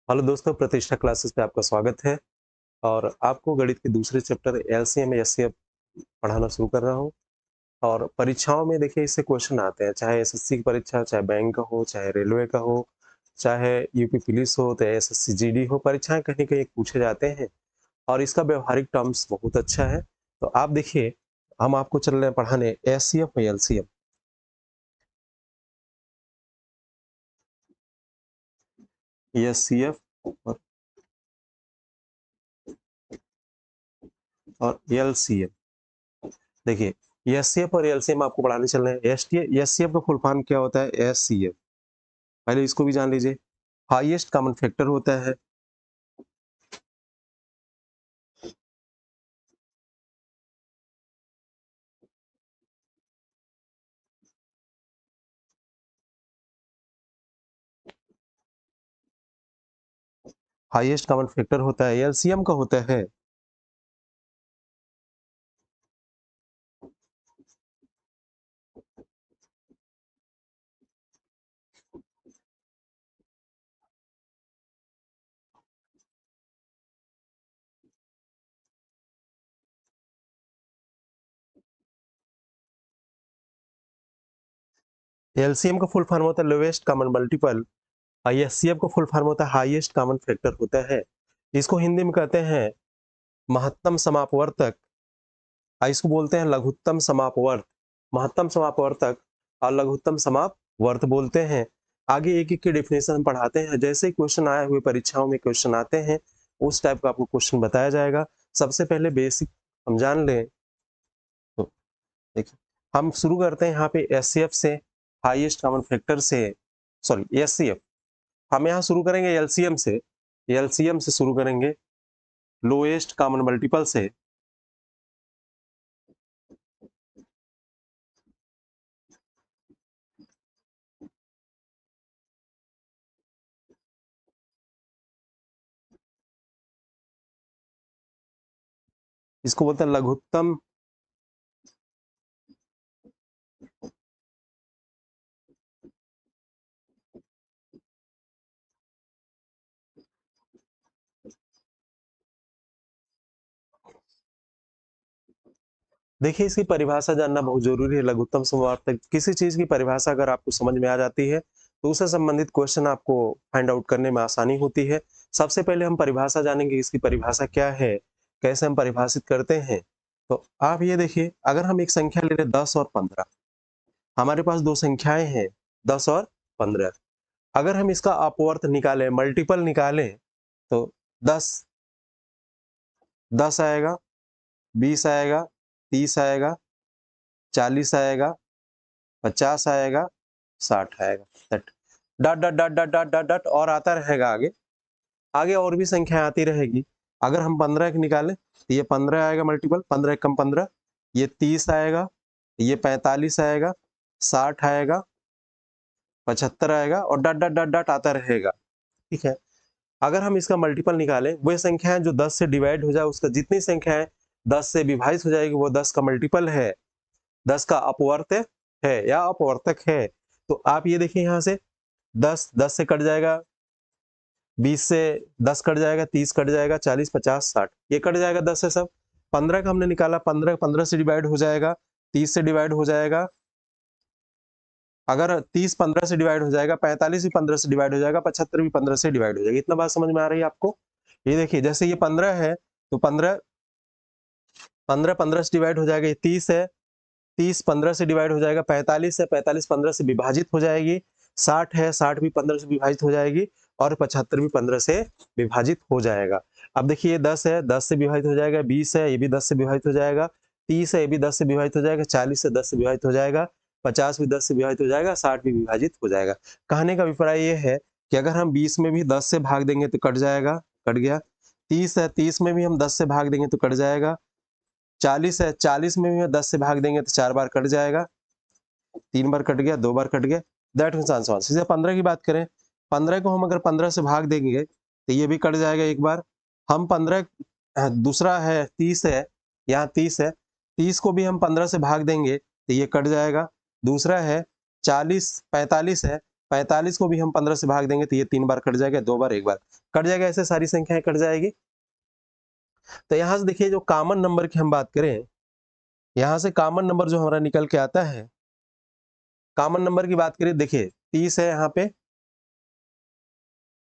Hello दोस्तों, प्रतिष्ठा classes पे आपका स्वागत है। और आपको गणित के दूसरे चैप्टर एलसीएम एचसीएफ पढ़ाना शुरू कर रहा हूँ। और परीक्षाओं में देखिए इससे क्वेश्चन आते हैं, चाहे एसएससी की परीक्षा, चाहे बैंक का हो, चाहे रेलवे का हो, चाहे यूपी पुलिस हो, तो एसएससी जीडी हो, परीक्षाएं कहीं न कहीं पूछे जाते हैं। और इसका व्यवहारिक टर्म्स बहुत अच्छा है। तो आप देखिए, हम आपको चल रहे हैं पढ़ाने एचसीएफ और एलसीएम। एचसीएफ और एलसीएम। देखिए, एचसीएफ और एलसीएम आपको पढ़ाने चल रहे हैं। एचसीएफ का फुल फॉर्म क्या होता है? एचसीएफ, पहले इसको भी जान लीजिए। हाईएस्ट कॉमन फैक्टर होता है। हाईएस्ट कॉमन फैक्टर होता है। एलसीएम का होता है एलसीएम का फुल फॉर्म होता है लोएस्ट कॉमन मल्टीपल। और एचसीएफ का फुल फॉर्म होता है हाईएस्ट कॉमन फैक्टर होता है। इसको हिंदी में कहते हैं महत्तम समापवर्तक, और इसको बोलते हैं लघुत्तम समापवर्त। महत्तम समापवर्तक और लघुत्तम समापवर्त बोलते हैं। आगे एक एक की डेफिनेशन हम पढ़ाते हैं। जैसे क्वेश्चन आए हुए परीक्षाओं में क्वेश्चन आते हैं, उस टाइप का आपको क्वेश्चन बताया जाएगा। सबसे पहले बेसिक हम जान लें। तो देखिए, हम शुरू करते हैं यहाँ पे एचसीएफ से, हाईएस्ट कॉमन फैक्टर से। Sorry, HCF. हम यहाँ शुरू करेंगे एलसीएम से। एलसीएम से शुरू करेंगे लोएस्ट कॉमन मल्टीपल से। इसको बोलते हैं लघुत्तम। देखिए, इसकी परिभाषा जानना बहुत जरूरी है। लघुत्तम समवर्तक, किसी चीज की परिभाषा अगर आपको समझ में आ जाती है तो उससे संबंधित क्वेश्चन आपको फाइंड आउट करने में आसानी होती है। सबसे पहले हम परिभाषा जानेंगे, इसकी परिभाषा क्या है, कैसे हम परिभाषित करते हैं। तो आप ये देखिए, अगर हम एक संख्या ले लें 10 और 15, हमारे पास दो संख्याएं हैं 10 और 15। अगर हम इसका अपवर्त निकालें, मल्टीपल निकालें, तो 10 10 आएगा, 20 आएगा, 30 आएगा, 40 आएगा, 50 आएगा, 60 आएगा। डट डट डट डट डट डट डट डट और आता रहेगा आगे। आगे और भी संख्याएं आती रहेगी। अगर हम 15 की निकालें तो ये 15 आएगा मल्टीपल, 15 कम 15, ये 30 आएगा, ये 45 आएगा, 60 आएगा, 75 आएगा और डट डट डट डट आता रहेगा। ठीक है। अगर हम इसका मल्टीपल निकालें, वह संख्याएं जो 10 से डिवाइड हो जाए, उसका जितनी संख्याएं 10 से विभाजित हो जाएगी वो 10 का मल्टीपल है, 10 का अपवर्त है या अपवर्तक है। तो आप ये देखिए, यहाँ से 10 10 से कट जाएगा, 20 से 10 कट जाएगा, 30 कट जाएगा, 40 50 60 ये कट जाएगा 10 से सब। 15 का हमने निकाला, 15 15 से डिवाइड हो जाएगा, 30 से डिवाइड हो जाएगा। अगर 30 15 से डिवाइड हो जाएगा, 45 भी 15 से डिवाइड हो जाएगा, 75 भी 15 से डिवाइड हो जाएगा। इतना बात समझ में आ रही है आपको? ये देखिए, जैसे ये 15 है तो 15 15 15 से डिवाइड हो जाएगा, ये 30 है, 30 15 से डिवाइड हो जाएगा, 45 है, 45 15 से विभाजित हो जाएगी, 60 है, 60 भी 15 से विभाजित हो जाएगी, और 75 भी 15 से विभाजित हो जाएगा। अब देखिए, ये 10 है, 10 से विभाजित हो जाएगा, 20 है, ये भी 10 से विभाजित हो जाएगा, 30 है, ये भी 10 से विभाजित हो जाएगा, 40 से 10 से विभाजित हो जाएगा, 50 भी 10 से विभाजित हो जाएगा, 60 भी विभाजित हो जाएगा। कहने का अभिप्राय ये है कि अगर हम 20 में भी 10 से भाग देंगे तो कट जाएगा, कट गया। 30 है, 30 में भी हम 10 से भाग देंगे तो कट जाएगा। 40 है, 40 में भी 10 से भाग देंगे तो 4 बार कट जाएगा, 3 बार कट गया, 2 बार कट गया। That means answer. सीधे 15 की बात करें, 15 को हम अगर 15 से भाग देंगे तो ये भी कट जाएगा एक बार। हम 15, दूसरा है 30 है, यहाँ 30 है, 30 को भी हम 15 से भाग देंगे तो ये कट जाएगा। दूसरा है 40 45 है, 45 को भी हम 15 से भाग देंगे तो ये 3 बार कट जाएगा, 2 बार, 1 बार कट जाएगा, ऐसे सारी संख्याएं कट जाएगी। तो यहाँ से देखिए जो कॉमन नंबर की हम बात करें, यहाँ से कॉमन नंबर जो हमारा निकल के आता है, कॉमन नंबर की बात करें, देखिए 30 है यहाँ पे,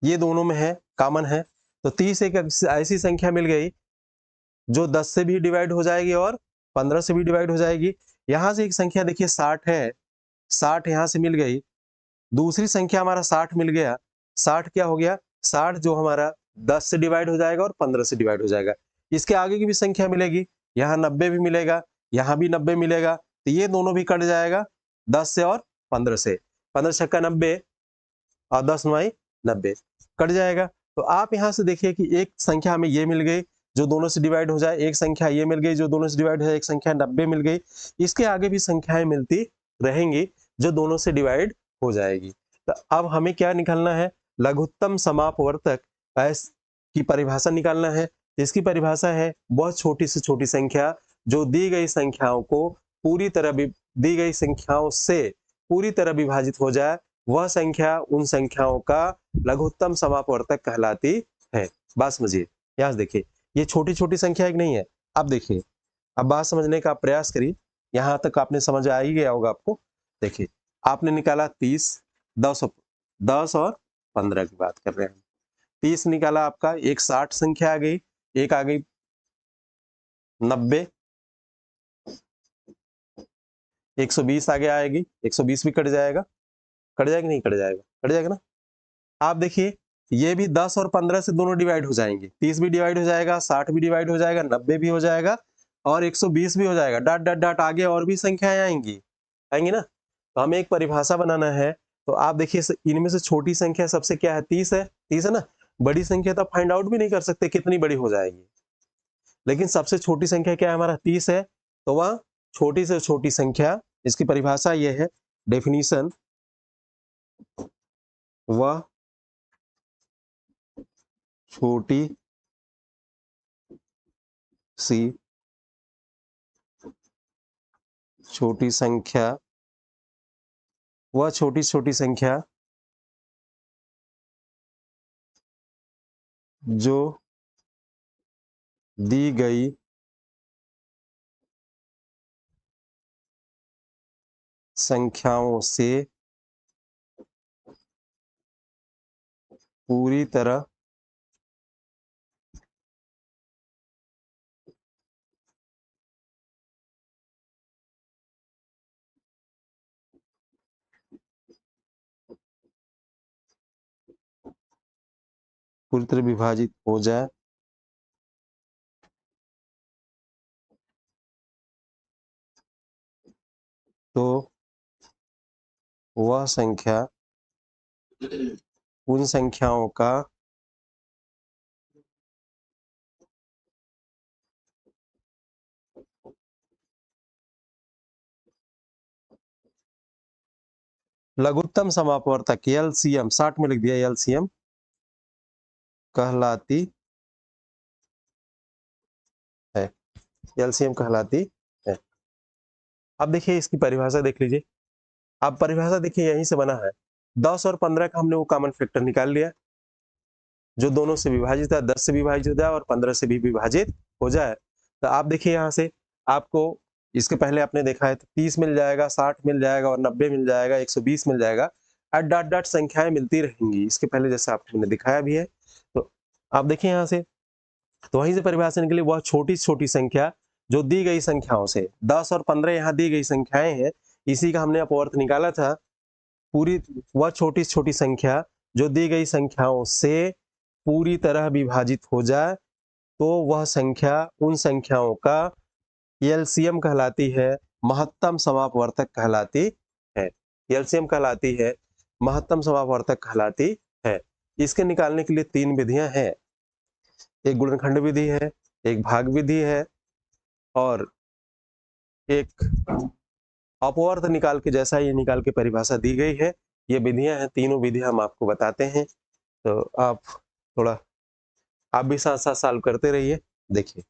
ये दोनों में है, कॉमन है। तो 30 एक ऐसी संख्या मिल गई जो 10 से भी डिवाइड हो जाएगी और 15 से भी डिवाइड हो जाएगी। यहाँ से एक संख्या देखिए 60 है, 60 यहाँ से मिल गई, दूसरी संख्या हमारा 60 मिल गया। 60 क्या हो गया, 60 जो हमारा 10 से डिवाइड हो जाएगा और 15 से डिवाइड हो जाएगा। इसके आगे की भी संख्या मिलेगी, यहाँ 90 भी मिलेगा, यहाँ भी 90 मिलेगा, तो ये दोनों भी कट जाएगा 10 से और 15 से। 15 छक्का 90 और 10 9 90 कट जाएगा। तो आप यहाँ से देखिए कि एक संख्या हमें ये मिल गई जो दोनों से डिवाइड हो जाए, एक संख्या ये मिल गई जो दोनों से डिवाइड हो जाए, एक संख्या 90 मिल गई। इसके आगे भी संख्याएं मिलती रहेंगी जो दोनों से डिवाइड हो जाएगी। तो अब हमें क्या निकालना है, लघुत्तम समापवर्तक की परिभाषा निकालना है। इसकी परिभाषा है वह छोटी से छोटी संख्या जो दी गई संख्याओं को पूरी तरह दी गई संख्याओं से पूरी तरह विभाजित हो जाए, वह संख्या उन संख्याओं का लघुत्तम समापवर्तक कहलाती है। बात समझिए, यहाँ देखिए ये छोटी छोटी संख्या एक नहीं है। अब देखिए, अब बात समझने का प्रयास करिए, यहां तक आपने समझ आ ही गया होगा आपको। देखिए आपने निकाला 30, 10 और 15 की बात कर रहे हैं। 30 निकाला आपका, एक 60 संख्या आ गई, एक आ गई 90, 120 आगे आएगी, 120 भी कट जाएगा, कट जाएगा नहीं, कट जाएगा, कट जाएगा ना। आप देखिए ये भी 10 और 15 से दोनों डिवाइड हो जाएंगे, 30 भी डिवाइड हो जाएगा, 60 भी डिवाइड हो जाएगा, 90 भी हो जाएगा और 120 भी हो जाएगा। डॉट डॉट डॉट आगे और भी संख्याएं आएंगी, आएंगी ना। तो हमें एक परिभाषा बनाना है। तो आप देखिए इनमें से छोटी संख्या सबसे क्या है, 30 है, 30 है ना। बड़ी संख्या तो फाइंड आउट भी नहीं कर सकते कितनी बड़ी हो जाएगी, लेकिन सबसे छोटी संख्या क्या है हमारा, 30 है। तो वह छोटी से छोटी संख्या, इसकी परिभाषा यह है, डेफिनेशन, वह छोटी सी छोटी संख्या, वह छोटी छोटी संख्या जो दी गई संख्याओं से पूरी तरह विभाजित हो जाए, तो वह संख्या उन संख्याओं का लघुत्तम समापवर्तक, एलसीएम, 60 में लिख दिया, एलसीएम कहलाती है, एलसीएम कहलाती है। अब देखिए इसकी परिभाषा देख लीजिए। अब परिभाषा देखिए यहीं से बना है, 10 और 15 का हमने वो कॉमन फैक्टर निकाल लिया जो दोनों से विभाजित है, 10 से विभाजित हो जाए और 15 से भी विभाजित हो जाए। तो आप देखिए यहाँ से आपको, इसके पहले आपने देखा है तो 30 मिल जाएगा, 60 मिल जाएगा और 90 मिल जाएगा, 120 मिल जाएगा, डॉट डॉट संख्याएं मिलती रहेंगी। इसके पहले जैसे आपने दिखाया भी है। तो आप देखिए यहाँ से, तो वहीं से परिभाषा निकली, वह छोटी छोटी संख्या जो दी गई संख्याओं से, 10 और 15 यहाँ दी गई संख्याएं हैं, इसी का हमने अपवर्त निकाला था। पूरी वह छोटी छोटी संख्या जो दी गई संख्याओं से पूरी तरह विभाजित हो जाए, तो वह संख्या उन संख्याओं का एलसीएम कहलाती है, महत्तम समापवर्तक कहलाती है। एलसीएम कहलाती है, महत्तम समापवर्तक कहलाती है। इसके निकालने के लिए 3 विधियां हैं, एक गुणनखंड विधि है, एक भाग विधि है और एक अपवर्त निकाल के, जैसा ये निकाल के परिभाषा दी गई है। ये विधियां हैं, तीनों विधियां हम आपको बताते हैं। तो आप थोड़ा, आप भी साथ साथ सॉल्व करते रहिए। देखिए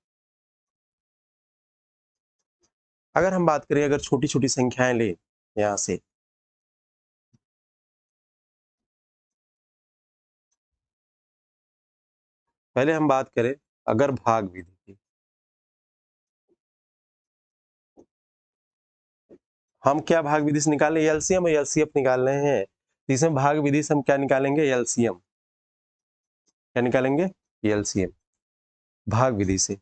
अगर हम बात करें, अगर छोटी छोटी संख्याएं ले यहाँ से, पहले हम बात करें अगर भाग विधि की। हम क्या भाग विधि से निकालें? एलसीएम और एलसीएफ निकाल रहे हैं। तो इसमें भाग विधि से हम क्या निकालेंगे? एलसीएम। क्या निकालेंगे? एलसीएम भाग विधि से।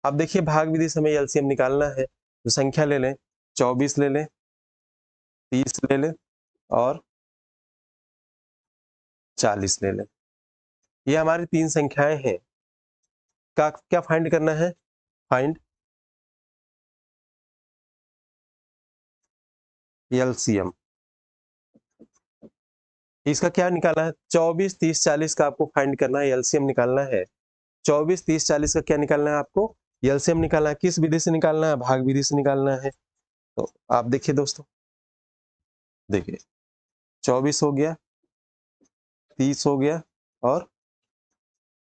अब देखिए भाग विधि से हमें एलसीएम निकालना है तो संख्या ले लें, 24 ले लें, 30 ले लें और 40 ले लें। ये हमारी तीन संख्याएं हैं। का क्या फाइंड करना है? Find LCM. इसका क्या निकालना है? 24, 30, 40 का आपको फाइंड करना है, एलसीएम निकालना है। 24, 30, 40 का क्या निकालना है आपको? एलसीएम निकालना है। किस विधि से निकालना है? भाग विधि से निकालना है। तो आप देखिए दोस्तों, देखिए 24 हो गया, 30 हो गया और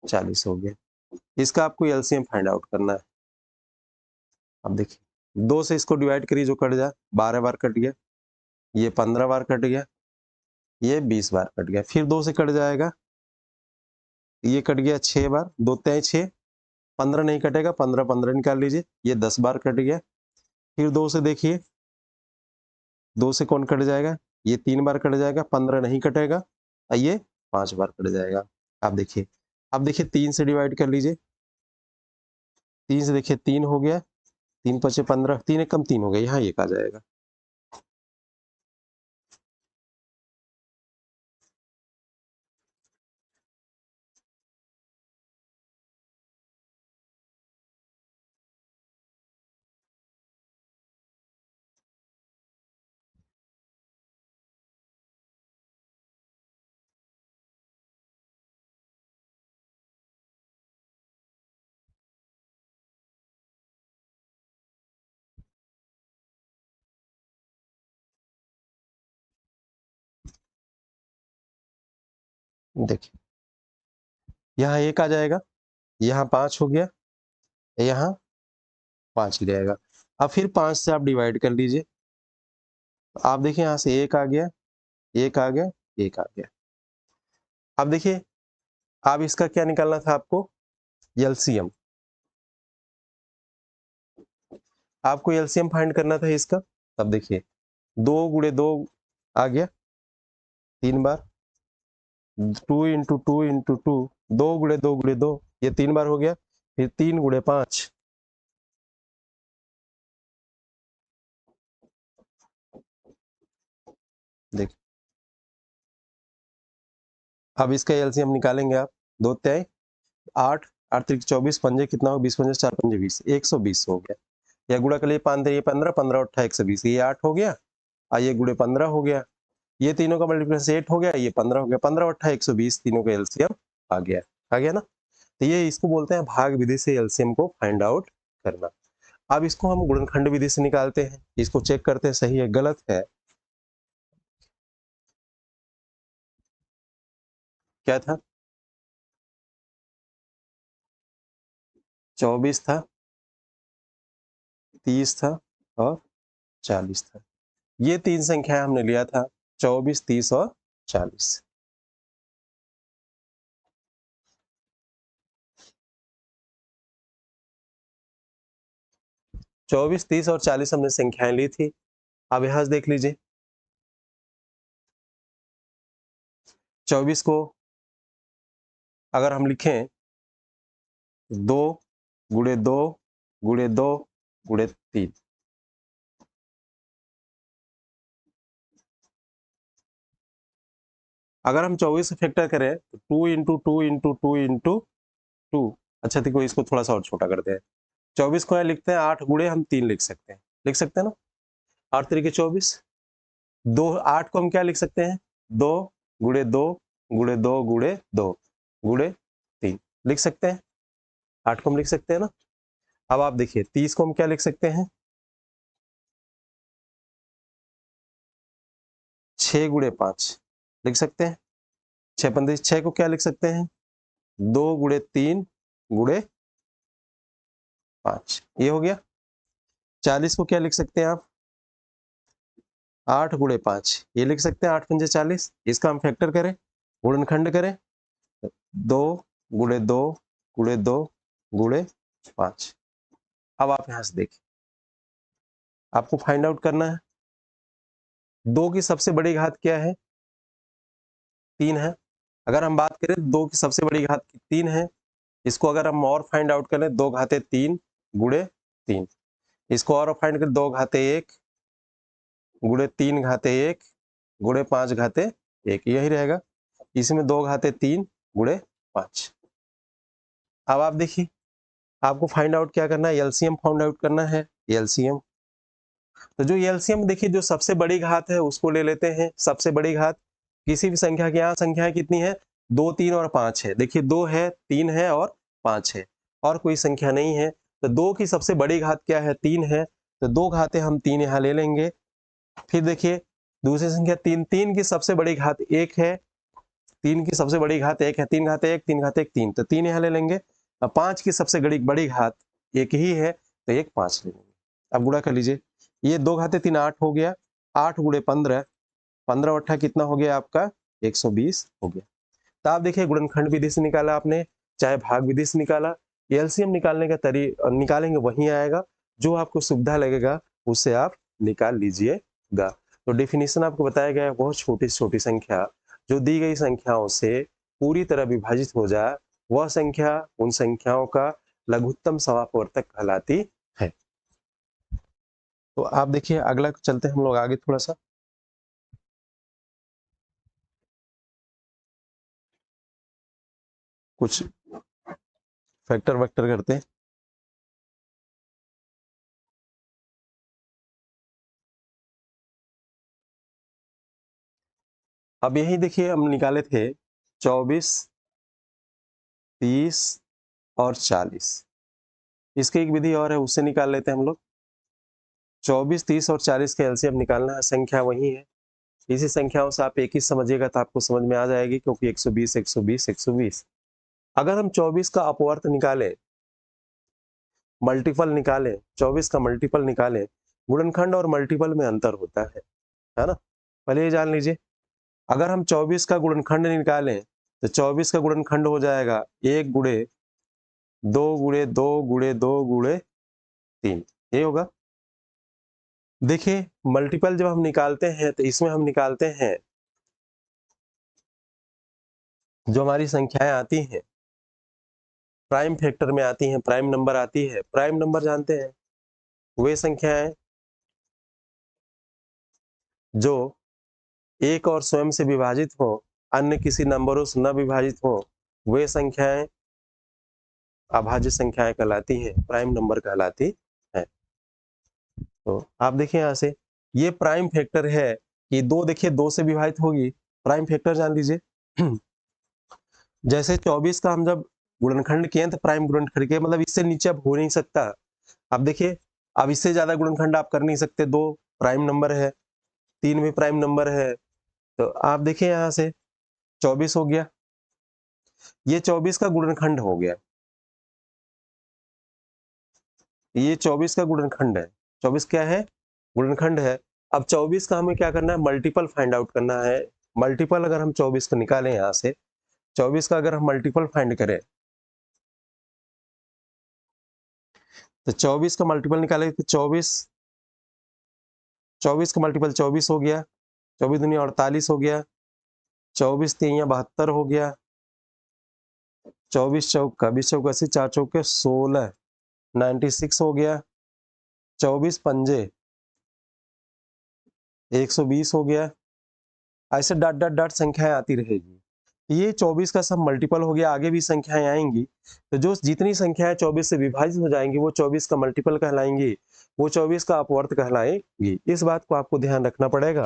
40 हो गया। इसका आपको एलसीएम फाइंड आउट करना है। अब देखिए 2 से इसको डिवाइड करिए, जो कट जाए 12 बार कट गया, ये 15 बार कट गया, ये 20 बार कट गया। फिर 2 से कट जाएगा, ये कट गया 6 बार, 2 तय 6, 15 नहीं कटेगा, 15 15 निकाल लीजिए, ये 10 बार कट गया। फिर 2 से देखिए, 2 से कौन कट जाएगा? ये 3 बार कट जाएगा, 15 नहीं कटेगा और ये 5 बार कट जाएगा। आप देखिए, अब देखिए 3 से डिवाइड कर लीजिए, 3 से देखिए 3 हो गया, 3 पचे 15, 3 एक कम 3 हो गया, यहाँ 1 आ जाएगा। देखिए यहाँ 1 आ जाएगा, यहाँ 5 हो गया, यहाँ 5 जाएगा। अब फिर 5 से आप डिवाइड कर लीजिए, आप देखिए यहाँ से 1 आ गया, 1 आ गया, 1 आ गया। अब देखिए, अब इसका क्या निकालना था आपको? एलसीएम। आपको एलसीएम फाइंड करना था इसका। तब देखिए 2 गुणे 2 आ गया 3 बार, 2 इंटू 2 इंटू 2, 2 गुणे 2 गुणे 2, ये 3 बार हो गया। फिर 3 गुणे 5, देखिए अब इसका एलसीएम निकालेंगे आप। 2 त्याई 8, 8 त्रिक 24, पंजे कितना हो? 20 पंजे 4 पंजे 20, 120 हो गया। या गुणा कर लिए 5 ये 15, 15 8 120, ये 8 हो गया और ये गुणे 15 हो गया। ये तीनों का मल्टीप्लिकेशन 8 हो गया, ये 15 हो गया, 15 8 120, तीनों का एलसीएम आ गया। आ गया ना? तो ये इसको बोलते हैं भाग विधि से एलसीएम को फाइंड आउट करना। अब इसको हम गुणनखंड विधि से निकालते हैं, इसको चेक करते हैं सही है गलत है। क्या था? 24 था, 30 था और 40 था। ये तीन संख्याएं हमने लिया था, 24, 30 और 40। 24, 30 और 40 हमने संख्याएं ली थी। अब यहां से देख लीजिए, 24 को अगर हम लिखें 2 गुणे 2 गुणे 2 गुणे 3, अगर हम 24 से फैक्टर करें तो 2 इंटू 2 इंटू 2 इंटू 2। अच्छा देखो, इसको थोड़ा सा और छोटा करते हैं। 24 को लिखते हैं 8 गुणे हम 3 लिख सकते हैं, लिख सकते हैं ना? 8 तरीके 24, 2 8 को हम क्या लिख सकते हैं? 2 गुणे 2 गुणे 2 गुणे 2 गुणे 3 लिख सकते हैं। 8 को हम लिख सकते हैं ना? अब आप देखिए 30 को हम क्या लिख सकते हैं? 6 गुणे 5 लिख सकते हैं। 6 पंद्रह 6 को क्या लिख सकते हैं? 2 गुणे 3 गुणे 5, ये हो गया। 40 को क्या लिख सकते हैं आप? 8 गुणे 5, ये लिख सकते हैं। 8 पंजे 40, इसका हम फैक्टर करें, गुणनखंड करें, 2 गुणे 2 गुणे 2 गुणे 5। अब आप यहां से देखिए, आपको फाइंड आउट करना है 2 की सबसे बड़ी घात क्या है, 3 है। अगर हम बात करें 2 की सबसे बड़ी घात 3 है, इसको अगर हम और फाइंड आउट करें 2 घाते 3 गुणे 3, इसको और फाइंड करें 2 घाते 1 गुणे 3 घाते 1 गुणे 5 घाते 1, यही रहेगा। इसमें 2 घाते 3 गुणे 5। अब आप देखिए, आपको फाइंड आउट क्या करना है, एलसीएम फाइंड आउट करना है, एलसीएम। तो जो एलसीएम देखिए, जो सबसे बड़ी घात है उसको ले लेते हैं। सबसे बड़ी घात किसी भी संख्या की, यहाँ संख्याएं कितनी है, 2, 3 और 5 है। देखिए 2 है, 3 है और 5 है, और कोई संख्या नहीं है। तो 2 की सबसे बड़ी घात क्या है, 3 है। तो 2 घाते हम 3 यहाँ ले लेंगे। फिर देखिए दूसरी संख्या 3, 3 की सबसे बड़ी घात 1 है, 3 की सबसे बड़ी घात 1 है, 3 घाते 1, 3 घाते 1 3, तो 3 यहाँ ले लेंगे। 5 की सबसे बड़ी घात 1 ही है, तो 1 5 ले लेंगे। अब गुणा कर लीजिए, ये 2 घाते 3 8 हो गया, 8 गुणे 15, 15 अट्ठा कितना हो गया आपका, 120 हो गया। तो आप देखिए गुणनखंड विधि से निकाला आपने, चाहे भाग विधि से निकाला, एलसीएम निकालने का निकालेंगे वहीं आएगा, जो आपको सुविधा लगेगा उससे आप निकाल लीजिएगा। तो डेफिनेशन आपको बताया गया है, बहुत छोटी छोटी संख्या जो दी गई संख्याओं से पूरी तरह विभाजित हो जाए, वह संख्या उन संख्याओं का लघुत्तम समापवर्तक कहलाती है। तो आप देखिए अगला चलते हैं हम लोग आगे थोड़ा सा। कुछ फैक्टर वैक्टर करते हैं। अब यही देखिए हम निकाले थे 24, 30 और 40। इसकी एक विधि और है, उससे निकाल लेते हैं हम लोग। 24, 30 और 40 के एलसीएम निकालना है, संख्या वही है। इसी संख्याओं से आप एक ही समझिएगा तो आपको समझ में आ जाएगी, क्योंकि 120 120 120। अगर हम 24 का अपवर्त निकालें, मल्टीपल निकालें, 24 का मल्टीपल निकालें, गुणनखंड और मल्टीपल में अंतर होता है ना। पहले ये जान लीजिए, अगर हम 24 का गुणनखंड निकालें तो 24 का गुणनखंड हो जाएगा 1 गुणे 2 गुणे 2 गुणे 2 गुणे 3, ये होगा। देखिए मल्टीपल जब हम निकालते हैं तो इसमें हम निकालते हैं जो हमारी संख्याएं आती हैं प्राइम फैक्टर में आती हैं, प्राइम नंबर आती है। प्राइम नंबर जानते हैं, वे संख्याएं जो एक और स्वयं से विभाजित हो, अन्य किसी नंबरों से न विभाजित हो, वे संख्याएं अभाज्य संख्याएं कहलाती हैं, प्राइम नंबर कहलाती है। तो आप देखिए यहाँ से ये प्राइम फैक्टर है कि 2 देखिए 2 से विभाजित होगी, प्राइम फैक्टर जान लीजिए। जैसे 24 का हम जब गुणनखंड किए तो प्राइम गुणनखंड के, मतलब इससे नीचे अब हो नहीं सकता। अब देखिए अब इससे ज्यादा गुणनखंड आप कर नहीं सकते, 2 प्राइम नंबर है, 3 भी प्राइम नंबर है। तो आप देखिए यहाँ से 24 हो गया, ये 24 का गुणनखंड हो गया, ये 24 का गुणनखंड है। 24 क्या है, गुणनखंड है। अब 24 का हमें क्या करना है, मल्टीपल फाइंड आउट करना है। मल्टीपल अगर हम 24 का निकालें, यहाँ से 24 का अगर हम मल्टीपल फाइंड करें तो 24 का मल्टीपल निकालें तो 24 का मल्टीपल 24 हो गया, 24 दूनी 48 हो गया, 24 तिया 72 हो गया, 24 चौका 20 चौका 80, 4 चौके 16, 96 हो गया, 24 पंजे 120 हो गया। ऐसे डॉट डॉट डॉट संख्याएं आती रहेगी। ये 24 का सब मल्टीपल हो गया, आगे भी संख्याएं आएंगी। तो जो जितनी संख्याएं 24 से विभाजित हो जाएंगी वो 24 का मल्टीपल कहलाएंगी, वो 24 का अपवर्त कहलाएंगी। इस बात को आपको ध्यान रखना पड़ेगा।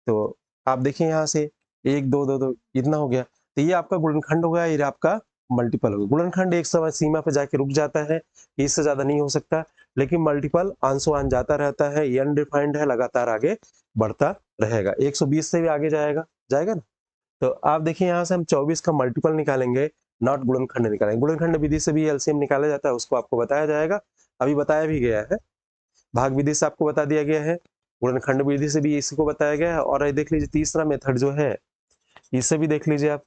तो आप देखिए यहाँ से 1 2 2 2 इतना हो गया, तो ये आपका गुणनखंड हो गया, ये आपका मल्टीपल हो गया। गुणनखंड एक समय सीमा पर जाके रुक जाता है, इससे ज्यादा नहीं हो सकता, लेकिन मल्टीपल आंसुआन जाता रहता है, ये अनडिफाइंड है, लगातार आगे बढ़ता रहेगा, 120 से भी आगे जाएगा जाएगा ना। तो आप देखिए यहाँ से हम 24 का मल्टीपल निकालेंगे, नॉट गुणनखंड निकालेंगे। गुणनखंड विधि से भी एलसीएम निकाला जाता है, उसको आपको बताया जाएगा, अभी बताया भी गया है। भाग विधि से आपको बता दिया गया है, गुणनखंड विधि से भी इसको बताया गया है। और देख लीजिए तीसरा मेथड जो है, इसे भी देख लीजिए आप,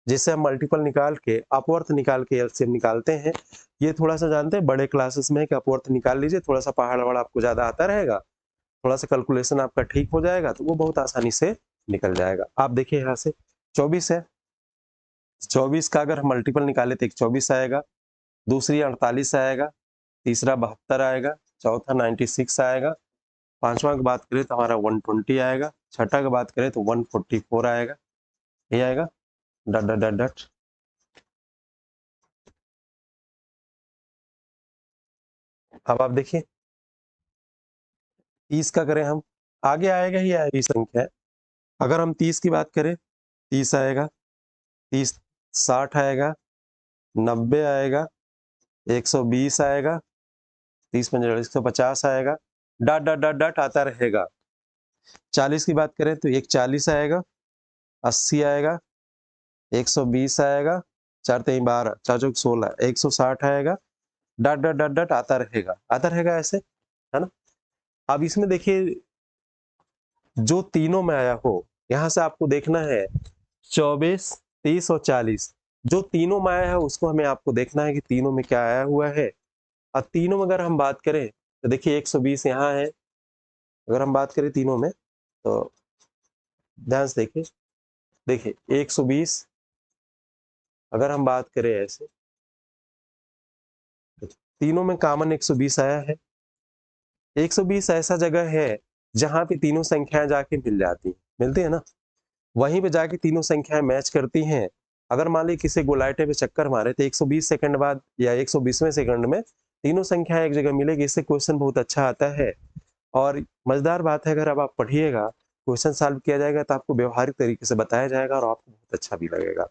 जिससे हम मल्टीपल निकाल के अपवर्थ निकाल के एलसीएम निकालते हैं। ये थोड़ा सा जानते हैं बड़े क्लासेस में कि अपवर्थ निकाल लीजिए, थोड़ा सा पहाड़ वहाड़ आपको ज़्यादा आता रहेगा, थोड़ा सा कैलकुलेशन आपका ठीक हो जाएगा तो वो बहुत आसानी से निकल जाएगा। आप देखिए यहाँ से 24 है, 24 का अगर हम मल्टीपल निकाले तो एक 24 आएगा, दूसरी 48 आएगा, तीसरा 72 आएगा, चौथा 96 आएगा, पांचवा की बात करें तो हमारा 120 आएगा, छठा की बात करें तो 144 आएगा। ये आएगा डट डट डट डट। अब आप देखिए 30 का करें हम, आगे आएगा ही आएगी संख्या है। अगर हम 30 की बात करें, 30 आएगा, 30 60 आएगा, 90 आएगा, 120 आएगा, 30 पंजे 150 आएगा, डट डट डट डट आता रहेगा। 40 की बात करें तो एक 40 आएगा, 80 आएगा, 120 आएगा, चार तीन 12, चार चौक 16, 160 आएगा, डट डट डट डट आता रहेगा ऐसे, है ना। अब इसमें देखिए जो तीनों में आया हो, यहां से आपको देखना है 24, 30 और 40 जो तीनों में आया है उसको हमें आपको देखना है कि तीनों में क्या आया हुआ है। और तीनों में अगर हम बात करें तो देखिए 120 यहाँ है, अगर हम बात करें तीनों में तो ध्यान से देखिए, देखिए 120 अगर हम बात करें ऐसे तो तीनों में कॉमन 120 आया है। 120 ऐसा जगह है जहां पे तीनों संख्याएं जाके मिल जाती हैं, मिलती है ना, वहीं पे जाके तीनों संख्याएं मैच करती हैं। अगर मान लीजिए किसी गोलाटे पे चक्कर मारे तो 120 सेकंड बाद या 120वें सेकंड में तीनों संख्याएं एक जगह मिलेगी, इससे क्वेश्चन बहुत अच्छा आता है। और मजेदार बात है, अगर अब आप पढ़िएगा क्वेश्चन सॉल्व किया जाएगा तो आपको व्यवहारिक तरीके से बताया जाएगा और आपको बहुत अच्छा भी लगेगा।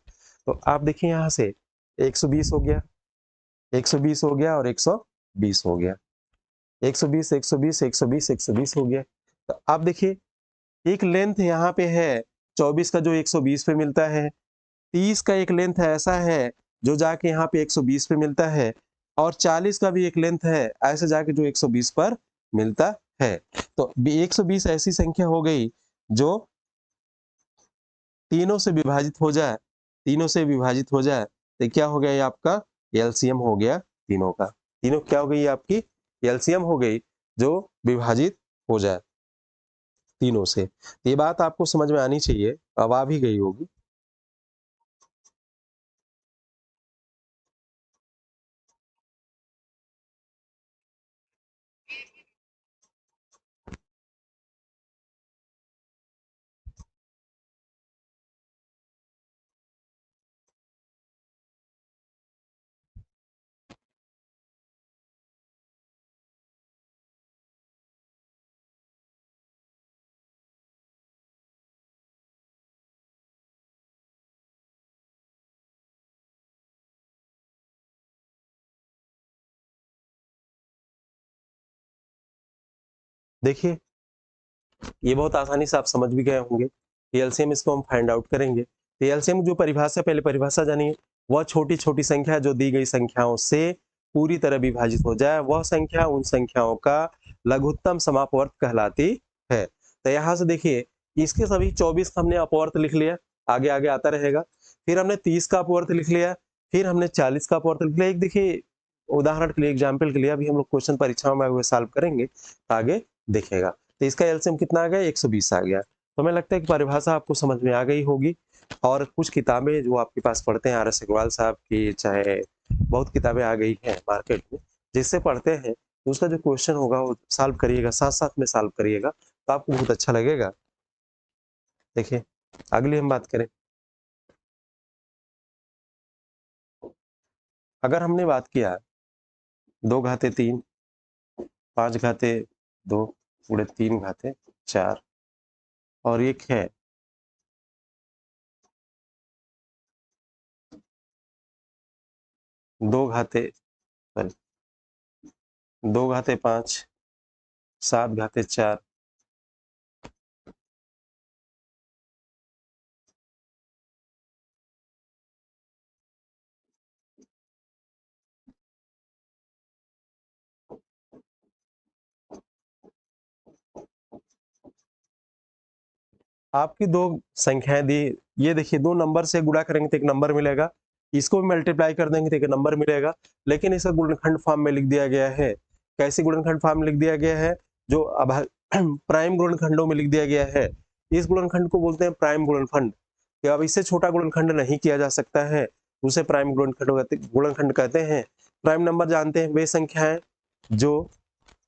तो आप देखिए यहाँ से 120 हो गया, 120 हो गया और 120 हो गया, 120 120 120 120 हो गया। तो आप देखिए एक लेंथ यहाँ पे है 24 का जो 120 पे मिलता है, 30 का एक लेंथ ऐसा है जो जाके यहाँ पे 120 पे मिलता है, और 40 का भी एक लेंथ है ऐसे जाके जो 120 पर मिलता है। तो 120 ऐसी संख्या हो गई जो तीनों से विभाजित हो जाए, तीनों से विभाजित हो जाए तो क्या हो गया, ये आपका एलसीएम हो गया तीनों का। तीनों क्या हो गई, आपकी एलसीएम हो गई जो विभाजित हो जाए तीनों से। ये बात आपको समझ में आनी चाहिए, अब आ भी गई होगी। देखिए ये बहुत आसानी से आप समझ भी गए होंगे। एलसीएम इसको हम फाइंड आउट करेंगे। तो एलसीएम जो परिभाषा, पहले परिभाषा जानिए, वह छोटी छोटी संख्या जो दी गई संख्याओं से पूरी तरह विभाजित हो जाए, वह संख्या उन संख्याओं का लघुत्तम समापवर्त कहलाती है। तो यहाँ से देखिए इसके सभी 24 का हमने अपवर्त लिख लिया, आगे आगे आता रहेगा। फिर हमने 30 का अपवर्त लिख लिया, फिर हमने 40 का अपवर्त लिख लिया। एक देखिए उदाहरण के लिए, एग्जाम्पल के लिए, अभी हम लोग क्वेश्चन परीक्षाओं में हुए सॉल्व करेंगे तो आगे देखेगा। तो इसका एलसीएम कितना आ गया, 120 आ गया। तो हमें लगता है कि परिभाषा आपको समझ में आ गई होगी। और कुछ किताबें जो आपके पास पढ़ते हैं आर एस अग्रवाल साहब की, चाहे बहुत किताबें आ गई हैं मार्केट में, जिससे पढ़ते हैं तो उसका जो क्वेश्चन होगा वो सॉल्व करिएगा, साथ साथ में सॉल्व करिएगा तो आपको बहुत अच्छा लगेगा। देखिए अगली हम बात करें, अगर हमने बात किया 2 घाते 3, 5 घाते 2, पूरे 3 घाते 4, और एक है 2 घाते, 2 घाते 5, 7 घाते 4। आपकी दो संख्याएं दी, ये देखिए दो नंबर से गुणा करेंगे तो एक नंबर मिलेगा, इसको भी मल्टीप्लाई कर देंगे तो एक नंबर मिलेगा, लेकिन इसका गुणनखंड फॉर्म में लिख दिया गया है। कैसे गुणनखंड फॉर्म में लिख दिया गया है? जो प्राइम गुणनखंडों में लिख दिया गया है। इस गुणनखंड को बोलते हैं प्राइम गुणनखंड। कि अब इससे छोटा गुणनखंड नहीं किया जा सकता है, उसे प्राइम गुणनखंड कहते हैं। प्राइम नंबर जानते हैं वे संख्याएं जो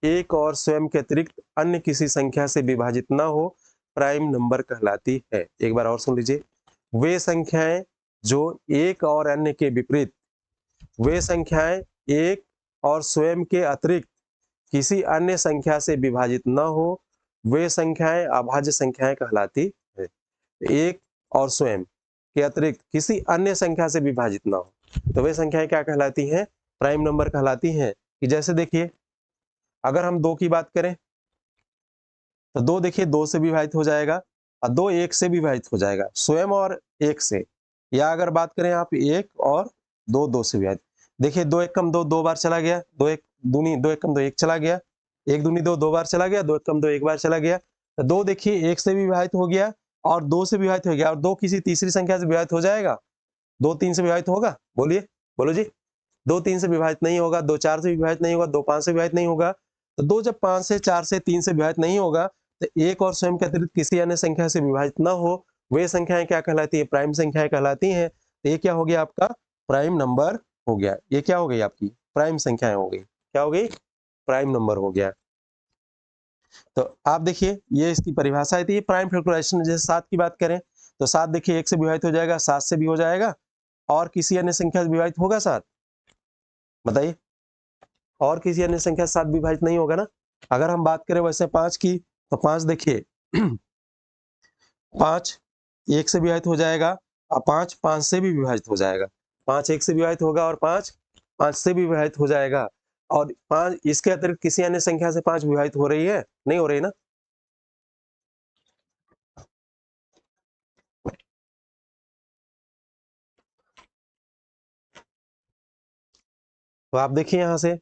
एक और स्वयं के अतिरिक्त अन्य किसी संख्या से विभाजित न हो, प्राइम नंबर कहलाती है। एक बार और सुन लीजिए, वे संख्याएं जो एक और अन्य के विपरीत, वे संख्याएं एक और स्वयं के अतिरिक्त किसी अन्य संख्या से विभाजित न हो, वे संख्याएं अभाज्य संख्याएं कहलाती है। एक और स्वयं के अतिरिक्त किसी अन्य संख्या से विभाजित न हो, तो वे संख्याएं क्या कहलाती हैं? प्राइम नंबर कहलाती हैं। कि जैसे देखिए, अगर हम 2 की बात करें तो 2 देखिए 2 से विभाजित हो जाएगा और 2 1 से विभाजित हो जाएगा, स्वयं और 1 से। या अगर बात करें आप 1 और 2 2 से विभाजित, देखिए 2 1 कम 2 2 बार चला गया, 2 1 दूनी 2 1 कम 2 1 चला गया, 1 दूनी 2 2 बार चला गया, 2 1 कम 2 1 बार चला गया। तो 2 देखिए 1 से विभाजित हो गया और 2 से विभाजित हो गया, और 2 किसी तीसरी संख्या से विभाजित हो जाएगा? 2 3 से विभाजित होगा? बोलिए, बोलो जी। 2 3 से विभाजित नहीं होगा, 2 4 से विभाजित नहीं होगा, 2 5 से विभाजित नहीं होगा। तो 2 जब 5 से 4 से 3 से विभाजित नहीं होगा, तो एक और स्वयं के अतिरिक्त किसी अन्य संख्या से विभाजित न हो, वे संख्याएं क्या कहलाती है? प्राइम संख्याएं कहलाती हैं। तो ये क्या हो गया आपका? प्राइम नंबर हो गया। ये क्या हो गई आपकी? प्राइम संख्याएं हो गई। क्या हो गई? प्राइम नंबर हो गया। तो आप देखिए, ये इसकी परिभाषा है। ये प्राइम फैक्टराइजेशन, जैसे 7 की बात करें तो 7 देखिए 1 से विभाजित हो जाएगा, 7 से भी हो जाएगा, और किसी अन्य संख्या से विभाजित होगा 7? बताइए, और किसी अन्य संख्या से 7 विभाजित नहीं होगा ना। अगर हम बात करें वैसे 5 की, तो 5 देखिए 5 1 से विभाजित हो जाएगा और 5 5 से भी विभाजित हो जाएगा। 5 1 से विभाजित होगा और 5 5 से भी विभाजित हो जाएगा, और 5 इसके अतिरिक्त किसी अन्य संख्या से 5 विभाजित हो रही है? नहीं हो रही ना। तो आप देखिए यहाँ से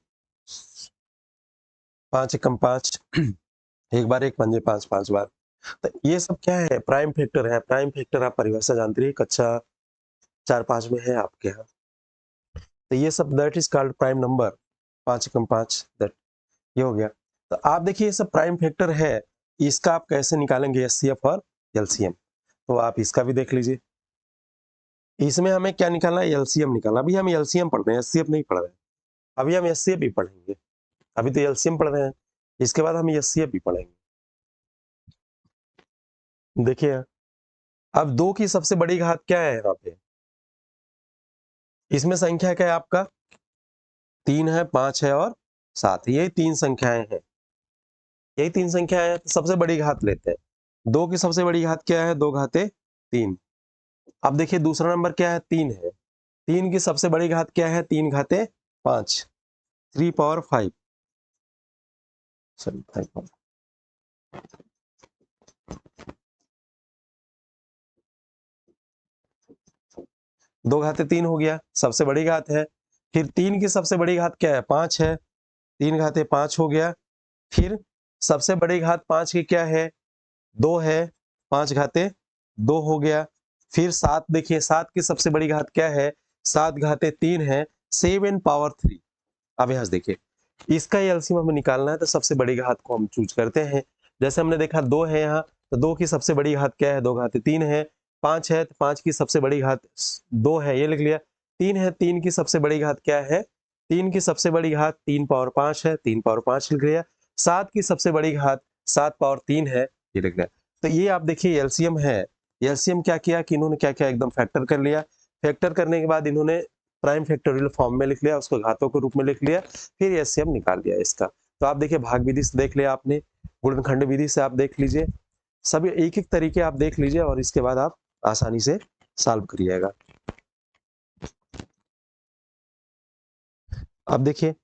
5 एकम 5 एक बार 1 पंजे 5 5 बार। तो ये सब क्या है? प्राइम फैक्टर है। प्राइम फैक्टर आप परिभाषा जानते रहिए, कक्षा 4-5 में है आपके यहाँ। तो ये सब that is called prime number. 5 Ekam 5, that ये हो गया। तो आप देखिए ये सब प्राइम फैक्टर है, इसका आप कैसे निकालेंगे एचसीएफ और एलसीएम? तो आप इसका भी देख लीजिए। इसमें हमें क्या निकालना है? एलसीएम निकालना। अभी हम एलसीएम पढ़ रहे हैं, एचसीएफ नहीं पढ़ रहे हैं। अभी हम एचसीएफ भी पढ़ेंगे। अभी तो एलसीएम पढ़ रहे हैं, इसके बाद हम एचसीएफ भी पढ़ेंगे। देखिए, अब 2 की सबसे बड़ी घात क्या है यहाँ पे? इसमें संख्या क्या है आपका? 3 है, 5 है और 7। यही 3 संख्याएं हैं। यही 3 संख्याएं हैं, तो सबसे बड़ी घात लेते हैं। 2 की सबसे बड़ी घात क्या है? 2 घाते 3। अब देखिए दूसरा नंबर क्या है? 3 है। 3 की सबसे बड़ी घात क्या है? 3 घाते 5, 3 पावर 5, सॉरी 5 पावर 2 घाते 3 हो गया, सबसे बड़ी घात है। फिर 3 की सबसे बड़ी घात क्या है? 5 है, 3 घाते 5 हो गया। फिर सबसे बड़ी घात 5 की क्या है? 2 है, 5 घाते 2 हो गया। फिर 7 देखिए, 7 की सबसे बड़ी घात क्या है? 7 घाते 3 है, 7 पावर 3। अब यहाँ से देखिए, इसका एलसीएम हमें निकालना है, तो सबसे बड़ी घात को हम चूज करते हैं। जैसे हमने देखा 2 है यहाँ, तो 2 की सबसे बड़ी घात क्या है? 2 घाते 3 है। 5 है, तो 5 की सबसे बड़ी घात 2 है, ये लिख लिया। 3 है, 3 की सबसे बड़ी घात क्या है? 3 की सबसे बड़ी घात 3 पावर 5 है, 3 पावर 5 लिख लिया। 7 की सबसे बड़ी घात 7 पावर 3 है, ये लिख लिया। तो ये आप देखिए एलसीएम है। एलसीएम क्या किया कि इन्होंने क्या किया? एकदम फैक्टर कर लिया। फैक्टर करने के बाद इन्होंने प्राइम फैक्टोरियल फॉर्म में लिख लिया, उसको घातों के रूप में लिख लिया, फिर एलसीएम निकाल लिया इसका। तो आप देखिए भाग विधि से देख लिया आपने, गुणनखंड विधि से आप देख लीजिए, सभी एक एक तरीके आप देख लीजिए, और इसके बाद आप आसानी से सॉल्व करिएगा। अब देखिए,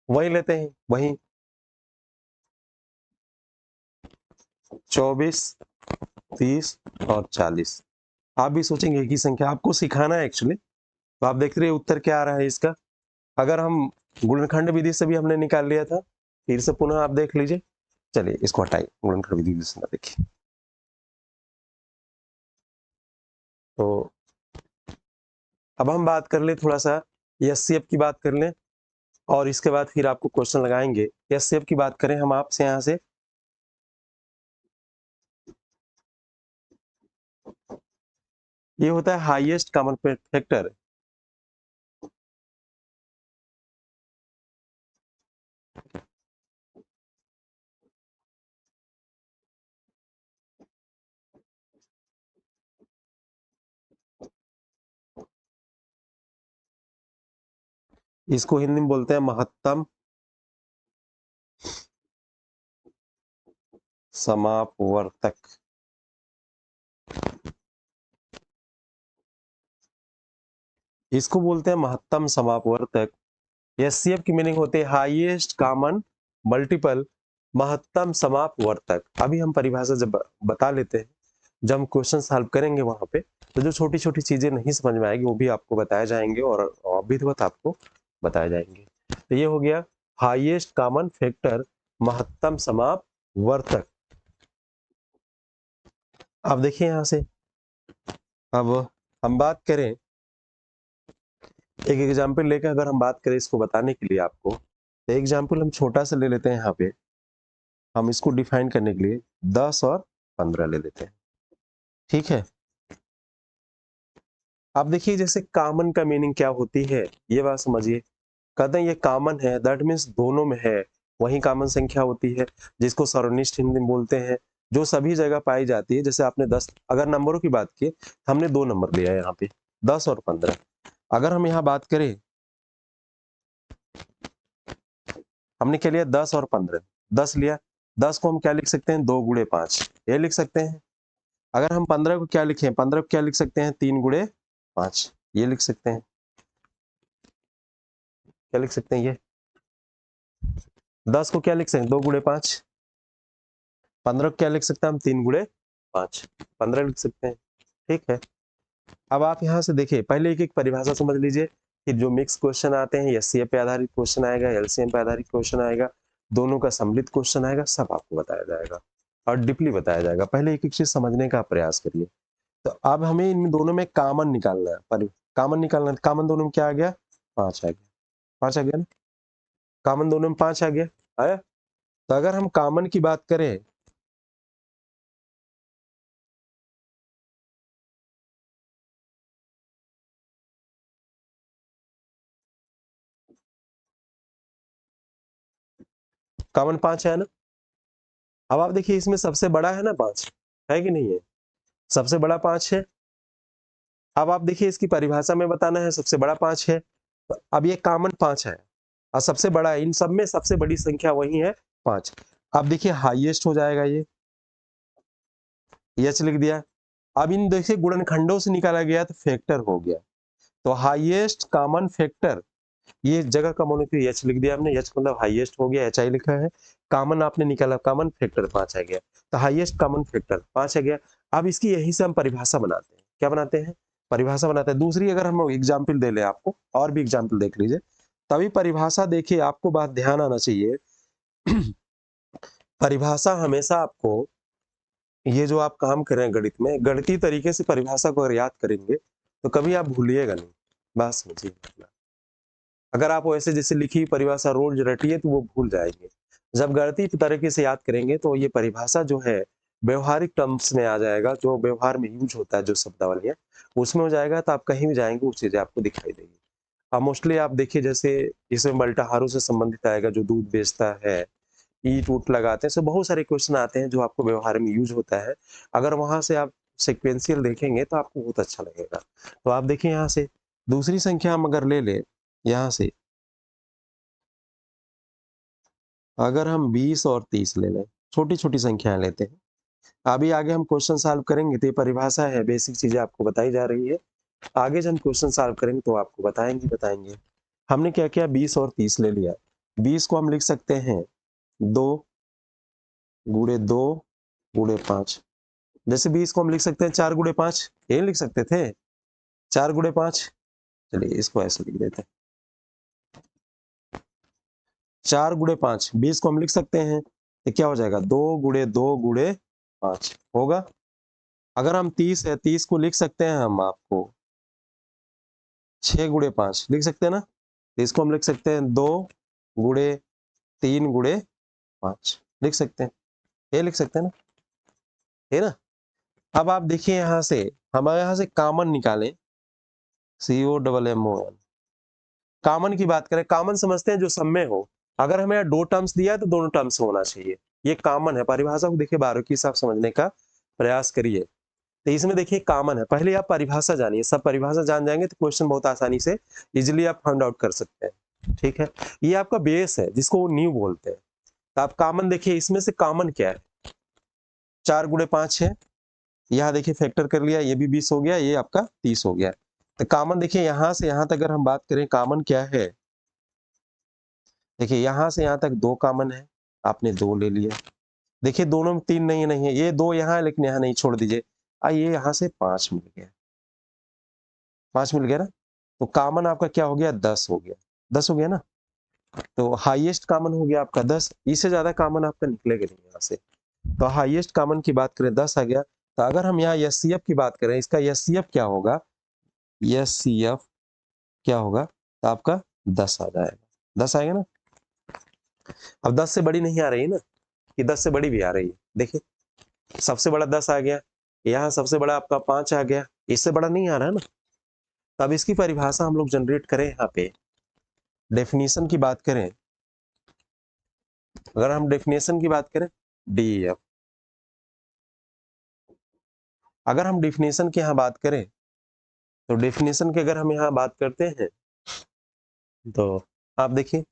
वही लेते हैं, वही 24, 30 और 40। आप भी सोचेंगे एक ही संख्या, आपको सिखाना है एक्चुअली। तो आप देख रहे हैं उत्तर क्या आ रहा है इसका। अगर हम गुणनखंड विधि से भी हमने निकाल लिया था, फिर से पुनः आप देख लीजिए। चलिए इसको हटाइए, गुणनखंड विधि दूसरा देखिए। तो अब हम बात कर ले थोड़ा सा एचसीएफ की बात कर लें, और इसके बाद फिर आपको क्वेश्चन लगाएंगे। एचसीएफ की बात करें हम आपसे यहाँ से, ये होता है हाईएस्ट कॉमन फैक्टर। इसको हिंदी में बोलते हैं महत्तम समापवर्तक। इसको बोलते हैं महत्तम समापवर्तक। एचसीएफ की मीनिंग होते हैं हाईएस्ट कॉमन मल्टीपल महत्तम समापवर्तक। अभी हम परिभाषा जब बता लेते हैं, जब हम क्वेश्चन सॉल्व करेंगे वहां पे, तो जो छोटी छोटी चीजें नहीं समझ में आएगी वो भी आपको बताया जाएंगे और विधिवत आपको बताए जाएंगे। तो ये हो गया हाईएस्ट कॉमन फैक्टर महत्तम समापवर्तक। अब देखिए यहां से, अब हम बात करें एक एग्जाम्पल लेकर, अगर हम बात करें इसको बताने के लिए आपको, तो एग्जाम्पल हम छोटा सा ले लेते हैं। यहाँ पे हम इसको डिफाइन करने के लिए 10 और 15 ले लेते हैं, ठीक है। अब देखिए जैसे कॉमन का मीनिंग क्या होती है, ये बात समझिए। कहते हैं ये कॉमन है, दैट मीन्स दोनों में है, वही कॉमन संख्या होती है, जिसको सर्वनिष्ठ हिंदी में बोलते हैं, जो सभी जगह पाई जाती है। जैसे आपने 10, अगर नंबरों की बात की, हमने 2 नंबर लिया है यहाँ पे, 10 और 15। अगर हम यहाँ बात करें, हमने क्या लिया, 10 और 15, 10 लिया, 10 को हम क्या लिख सकते हैं, 2 गुणे 5, ये लिख सकते हैं। अगर हम 15 को क्या लिखें, 15 को क्या लिख सकते हैं, 3 गुणे 5, ये लिख सकते हैं। क्या लिख सकते हैं, ये 10 को क्या लिख सकते हैं, 2 गुणे 5, 15 को क्या लिख सकते हैं हम, 3 गुणे 5, 15 लिख सकते हैं, ठीक है। अब आप यहाँ से देखिए, पहले एक एक परिभाषा समझ लीजिए, फिर जो मिक्स क्वेश्चन आते हैं, एचसीएफ पे आधारित क्वेश्चन आएगा, एलसीएम पे आधारित क्वेश्चन आएगा, दोनों का सम्मिलित क्वेश्चन आएगा, सब आपको बताया जाएगा और डीपली बताया जाएगा। पहले एक एक चीज समझने का प्रयास करिए। तो अब हमें इन दोनों में कॉमन निकालना है, कॉमन निकालना है। कॉमन दोनों में क्या आ गया, 5 आ गया, 5 आ गया ना, कॉमन दोनों में 5 आ गया, आया। तो अगर हम कॉमन की बात करें, कॉमन 5 है ना। अब आप देखिए इसमें सबसे बड़ा है ना 5, है कि नहीं है, सबसे बड़ा 5 है। अब आप देखिए इसकी परिभाषा में बताना है, सबसे बड़ा 5 है, तो अब ये कॉमन 5 है और सबसे बड़ा है, इन सब में सबसे बड़ी संख्या वही है 5। अब देखिए हाईएस्ट हो जाएगा, ये एच लिख दिया। अब इन देखिए गुणनखंडों से निकाला गया तो फैक्टर हो गया, तो हाईएस्ट कॉमन फैक्टर, ये जगह कॉमन होती है, एच लिख दिया हमने, एच मतलब हाईएस्ट हो गया, एच आई लिखा है। कॉमन आपने निकाला, कॉमन फैक्टर 5 आ गया, तो हाईएस्ट कॉमन फैक्टर 5 आ गया। अब इसकी यही से हम परिभाषा बनाते हैं, क्या बनाते हैं, परिभाषा बनाते हैं। दूसरी अगर हम एग्जाम्पल दे ले आपको, और भी एग्जाम्पल देख लीजिए, तभी परिभाषा देखिए, आपको बात ध्यान आना चाहिए। परिभाषा हमेशा आपको, ये जो आप काम कर रहे हैं गणित में, गणितीय तरीके से परिभाषा को अगर याद करेंगे तो कभी आप भूलिएगा नहीं, बात समझिए। अगर आप वैसे जैसे लिखी परिभाषा रोज रटिए तो वो भूल जाएंगे। जब गणितीय तरीके से याद करेंगे तो ये परिभाषा जो है व्यवहारिक टर्म्स में आ जाएगा, जो व्यवहार में यूज होता है, जो शब्दावली है उसमें हो जाएगा, तो आप कहीं भी जाएंगे वो चीजें आपको दिखाई देगी। अब मोस्टली आप देखिए, जैसे इसमें मल्टाहारों से संबंधित आएगा, जो दूध बेचता है, ईट उट लगाते हैं, सो बहुत सारे क्वेश्चन आते हैं जो आपको व्यवहार में यूज होता है। अगर वहां से आप सिक्वेंशियल देखेंगे तो आपको बहुत अच्छा लगेगा। तो आप देखिए यहाँ से दूसरी संख्या हम अगर ले ले, यहाँ से अगर हम 20 और 30 ले लें, छोटी छोटी संख्याएं लेते हैं, अभी आगे हम क्वेश्चन सॉल्व करेंगे तो ये परिभाषा है, बेसिक चीजें आपको बताई जा रही है। आगे जब हम क्वेश्चन सॉल्व करेंगे तो आपको बताएंगे। हमने क्या किया, 20 और 30 ले लिया। 20 को हम लिख सकते हैं 2 गुणे 2 गुणे 5। जैसे 20 को हम लिख सकते हैं 4 गुणे 5, ये लिख सकते थे 4 गुणे 5। चलिए इसको ऐसे लिख देते हैं, 4 गुणे 5, 20 को हम लिख सकते हैं, तो क्या हो जाएगा 2 गुणे 2 गुणे 5 होगा। अगर हम 30 है, 30 को लिख सकते हैं हम आपको 6 गुणे 5 लिख सकते हैं ना, तो इसको हम लिख सकते हैं 2 गुणे 3 गुणे 5 लिख सकते हैं, ये लिख सकते हैं ना, है ना। अब आप देखिए यहाँ से, हम यहाँ से कॉमन निकालें, COMMON, कॉमन की बात करें, कॉमन समझते हैं जो सब में हो। अगर हमें यहाँ 2 टर्म्स दिया है तो दोनों टर्म्स होना चाहिए, ये कॉमन है। परिभाषा को देखिए बारीकी से आप समझने का प्रयास करिए। तो इसमें देखिए कॉमन है, पहले आप परिभाषा जानिए, सब परिभाषा जान जाएंगे तो क्वेश्चन बहुत आसानी से इजीली आप फाइंड आउट कर सकते हैं, ठीक है। ये आपका बेस है जिसको वो न्यू बोलते हैं। तो आप कॉमन देखिए, इसमें से कॉमन क्या है, 4 गुणे 5 है, यहाँ देखिए फैक्टर कर लिया, ये भी 20 हो गया, ये आपका 30 हो गया। तो कॉमन देखिए यहाँ से यहाँ तक अगर हम बात करें कॉमन क्या है, देखिए यहाँ से यहाँ तक 2 कॉमन है, आपने 2 ले लिया। देखिए दोनों में 3 नहीं है, ये 2 यहाँ है लेकिन यहाँ नहीं, छोड़ दीजिए। ये यहाँ से 5 मिल गया, 5 मिल गया ना, तो कॉमन आपका क्या हो गया, 10 हो गया, 10 हो गया ना। तो हाईएस्ट कॉमन हो गया आपका 10, इससे ज्यादा कॉमन आपका निकलेगा नहीं यहाँ से। तो हाईएस्ट कॉमन की बात करें 10 आ गया। तो अगर हम यहाँ एचसीएफ की बात करें, इसका एचसीएफ क्या होगा, एचसीएफ क्या होगा, तो आपका 10 आ जाएगा, 10 आएगा ना। अब 10 से बड़ी नहीं आ रही है ना, कि 10 से बड़ी भी आ रही है, देखिए सबसे बड़ा 10 आ गया, यहाँ सबसे बड़ा आपका 5 आ गया, इससे बड़ा नहीं आ रहा है ना। तो अब इसकी परिभाषा हम लोग जनरेट करें, यहाँ पे डेफिनेशन की बात करें, अगर हम डेफिनेशन की बात करें डीएफ, अगर हम डेफिनेशन की यहाँ बात करें, तो डेफिनेशन की अगर हम यहाँ बात करते हैं, तो आप देखिए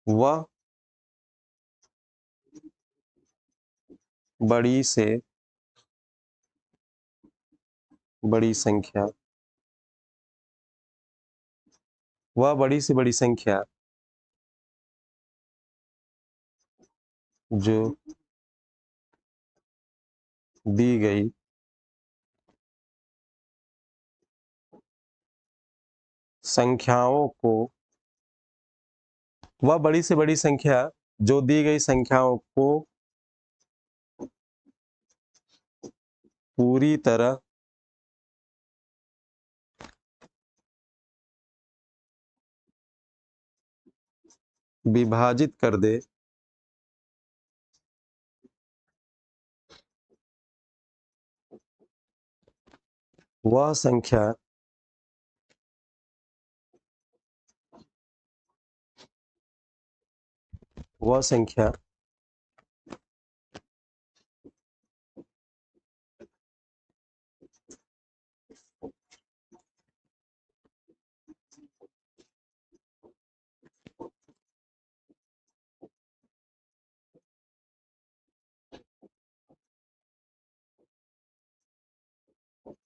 वह बड़ी से बड़ी संख्या, वह बड़ी से बड़ी संख्या जो दी गई संख्याओं को, वह बड़ी से बड़ी संख्या जो दी गई संख्याओं को पूरी तरह विभाजित कर दे, वह संख्या वह संख्या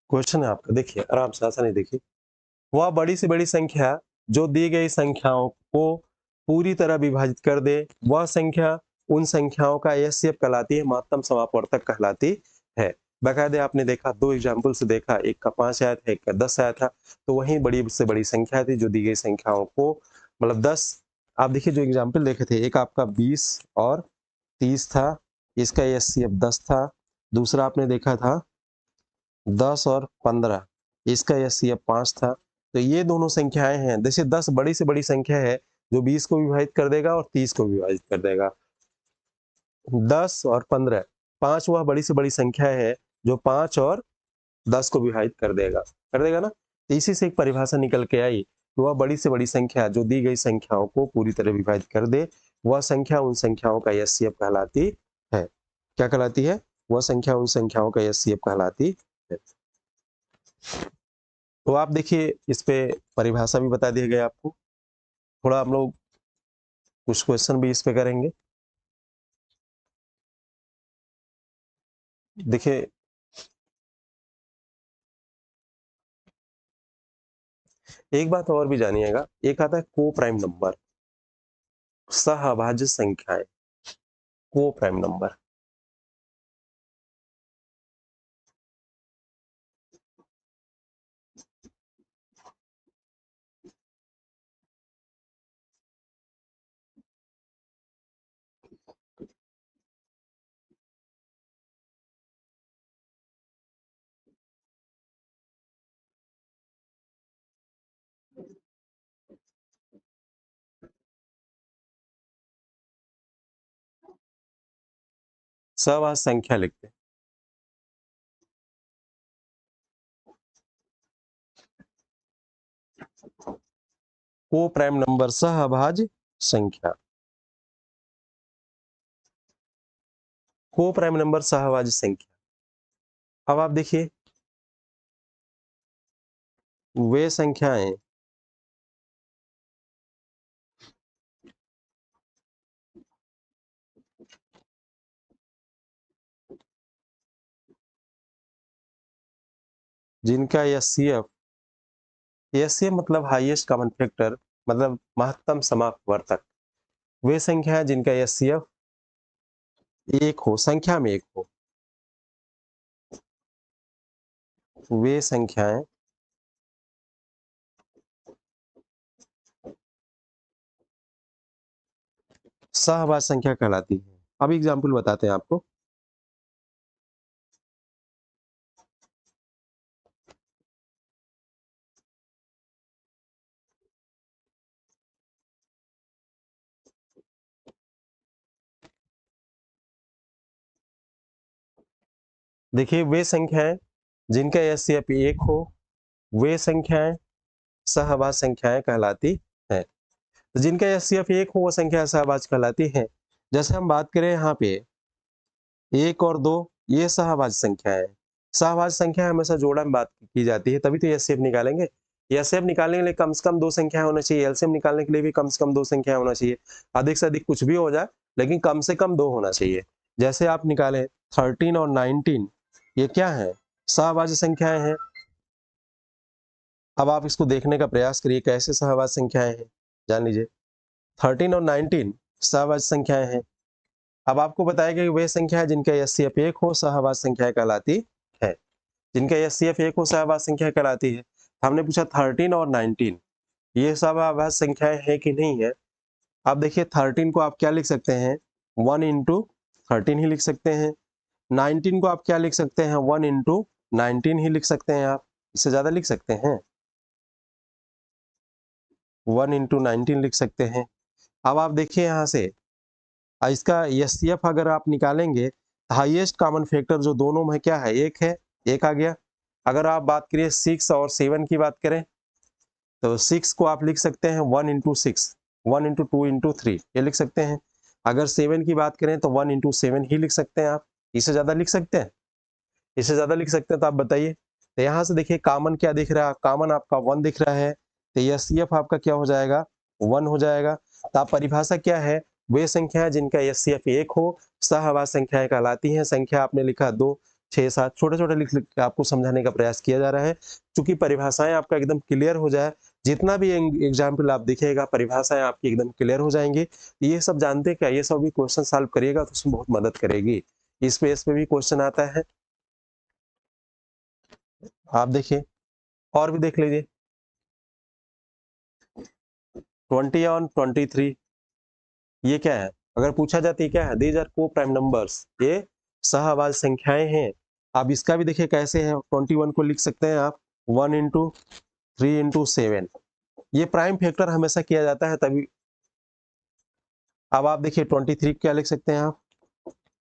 क्वेश्चन है आपका, देखिए आराम से, आसानी देखिए, वह बड़ी से बड़ी संख्या जो दी गई संख्याओं को पूरी तरह विभाजित कर दे, वह संख्या उन संख्याओं का एचसीएफ कहलाती है, महत्तम समापवर्तक कहलाती है। बाकायदे आपने देखा, 2 एग्जाम्पल से देखा, एक का 5 आया था, एक का 10 आया था, तो वही बड़ी से बड़ी संख्या थी जो दी गई संख्याओं को, मतलब 10। आप देखिए जो एग्जाम्पल देखे थे, एक आपका 20 और 30 था, इसका एचसीएफ 10 था। दूसरा आपने देखा था 10 और 15, इसका एचसीएफ 5 था। तो ये दोनों संख्याएं हैं, जैसे 10 बड़ी से बड़ी संख्या है जो 20 को विभाजित कर देगा और 30 को विभाजित कर देगा। 10 और 15, 5 वह बड़ी से बड़ी संख्या है जो 5 और 10 को विभाजित कर देगा ना। तो इसी से एक परिभाषा निकल के आई कि वह बड़ी से बड़ी संख्या जो दी गई संख्याओं को पूरी तरह विभाजित कर दे, वह संख्या उन संख्याओं का एचसीएफ कहलाती है। क्या कहलाती है, वह संख्या उन संख्याओं का एचसीएफ कहलाती है। तो आप देखिए इस पे परिभाषा भी बता दिया गया आपको, थोड़ा हम लोग कुछ क्वेश्चन भी इस पे करेंगे। देखिए एक बात और भी जानिएगा, एक आता है को प्राइम नंबर, सहअभाज्य संख्याएं, को प्राइम नंबर। सहभाज्य संख्या लिखते हैं। को प्राइम नंबर सहभाज्य संख्या, को प्राइम नंबर सहभाज्य संख्या। अब आप देखिए वे संख्याएं जिनका एचसीएफ, एचसीएफ मतलब हाईएस्ट कॉमन फैक्टर, मतलब महत्तम समापवर्तक, वे संख्याएं जिनका एचसीएफ एक हो, संख्या में एक हो, वे संख्याएं सहभाज्य संख्या कहलाती है। अब एग्जाम्पल बताते हैं आपको। देखिए वे संख्याएं जिनका एचसीएफ एक हो, वे संख्याएं सहभाज्य संख्याएं कहलाती हैं। तो जिनका एचसीएफ एक हो वो संख्या सहभाज्य कहलाती है। जैसे हम बात करें यहाँ पे 1 और 2, ये सहभाज्य संख्या है। सहभाज्य संख्या हमेशा जोड़ा में बात की जाती है, तभी तो एचसीएफ निकालेंगे। एचसीएफ निकालने के लिए कम से कम 2 संख्या होना चाहिए, एलसीएम निकालने के लिए भी कम से कम 2 संख्या होना चाहिए। अधिक से अधिक कुछ भी हो जाए, लेकिन कम से कम 2 होना चाहिए। जैसे आप निकालें 13 और 19, ये क्या है? सहभाज्य संख्याएं हैं। अब आप इसको देखने का प्रयास करिए कैसे सहभाज्य संख्याएं हैं, जान लीजिए। 13 और 19 सहभाज्य संख्याएं हैं। अब आपको बताया गया कि वे संख्या है जिनका एचसीएफ एक हो, सहभाज्य संख्या कहलाती है। जिनका एचसीएफ एक हो सहभाज्य संख्या कहलाती है। हमने पूछा 13 और 19, ये सहभाज्य संख्याएं हैं कि नहीं है। अब देखिए 13 को आप क्या लिख सकते हैं, 1 इंटू 13 ही लिख सकते हैं। 19 को आप क्या लिख सकते हैं, 1 इंटू 19 ही लिख सकते हैं। आप इससे ज्यादा लिख सकते हैं, 1 इंटू 19 लिख सकते हैं। अब आप देखिए यहाँ से इसका एचसीएफ अगर आप निकालेंगे, हाईएस्ट कॉमन फैक्टर जो दोनों में क्या है, एक है, एक आ गया। अगर आप बात करिए 6 और 7 की बात करें, तो 6 को आप लिख सकते हैं 1 इंटू 6, 1 इंटू 2 इंटू 3, ये लिख सकते हैं। अगर 7 की बात करें तो 1 इंटू 7 ही लिख सकते हैं आप। इससे ज्यादा लिख सकते हैं? इससे ज्यादा लिख सकते हैं तो आप बताइए। तो यहाँ से देखिए कॉमन क्या दिख रहा है, कॉमन आपका 1 दिख रहा है, तो एचसीएफ आपका क्या हो जाएगा, 1 हो जाएगा। तो आप परिभाषा क्या है, वे संख्या जिनका एचसीएफ एक हो, सहभाज्य संख्याएं कहलाती हैं। संख्या आपने लिखा 2, 6, 7, छोटे छोटे लिख लिख के आपको समझाने का प्रयास किया जा रहा है, क्योंकि परिभाषाएं आपका एकदम क्लियर हो जाए। जितना भी एग्जाम्पल आप दिखेगा, परिभाषाएं आपकी एकदम क्लियर हो जाएंगी। ये सब जानते क्या, ये सब भी क्वेश्चन सॉल्व करिएगा तो उसमें बहुत मदद करेगी। इस पेज पे भी क्वेश्चन आता है, आप देखिए और भी देख लीजिए। 20 और 23, ये क्या है? अगर पूछा जाता है क्या है, दीज आर को प्राइम नंबर्स, ये सहभाज्य संख्याएं हैं। आप इसका भी देखिए कैसे है, 21 को लिख सकते हैं आप 1 इंटू 3 इंटू 7, ये प्राइम फैक्टर हमेशा किया जाता है तभी। अब आप देखिए 23 क्या लिख सकते हैं आप,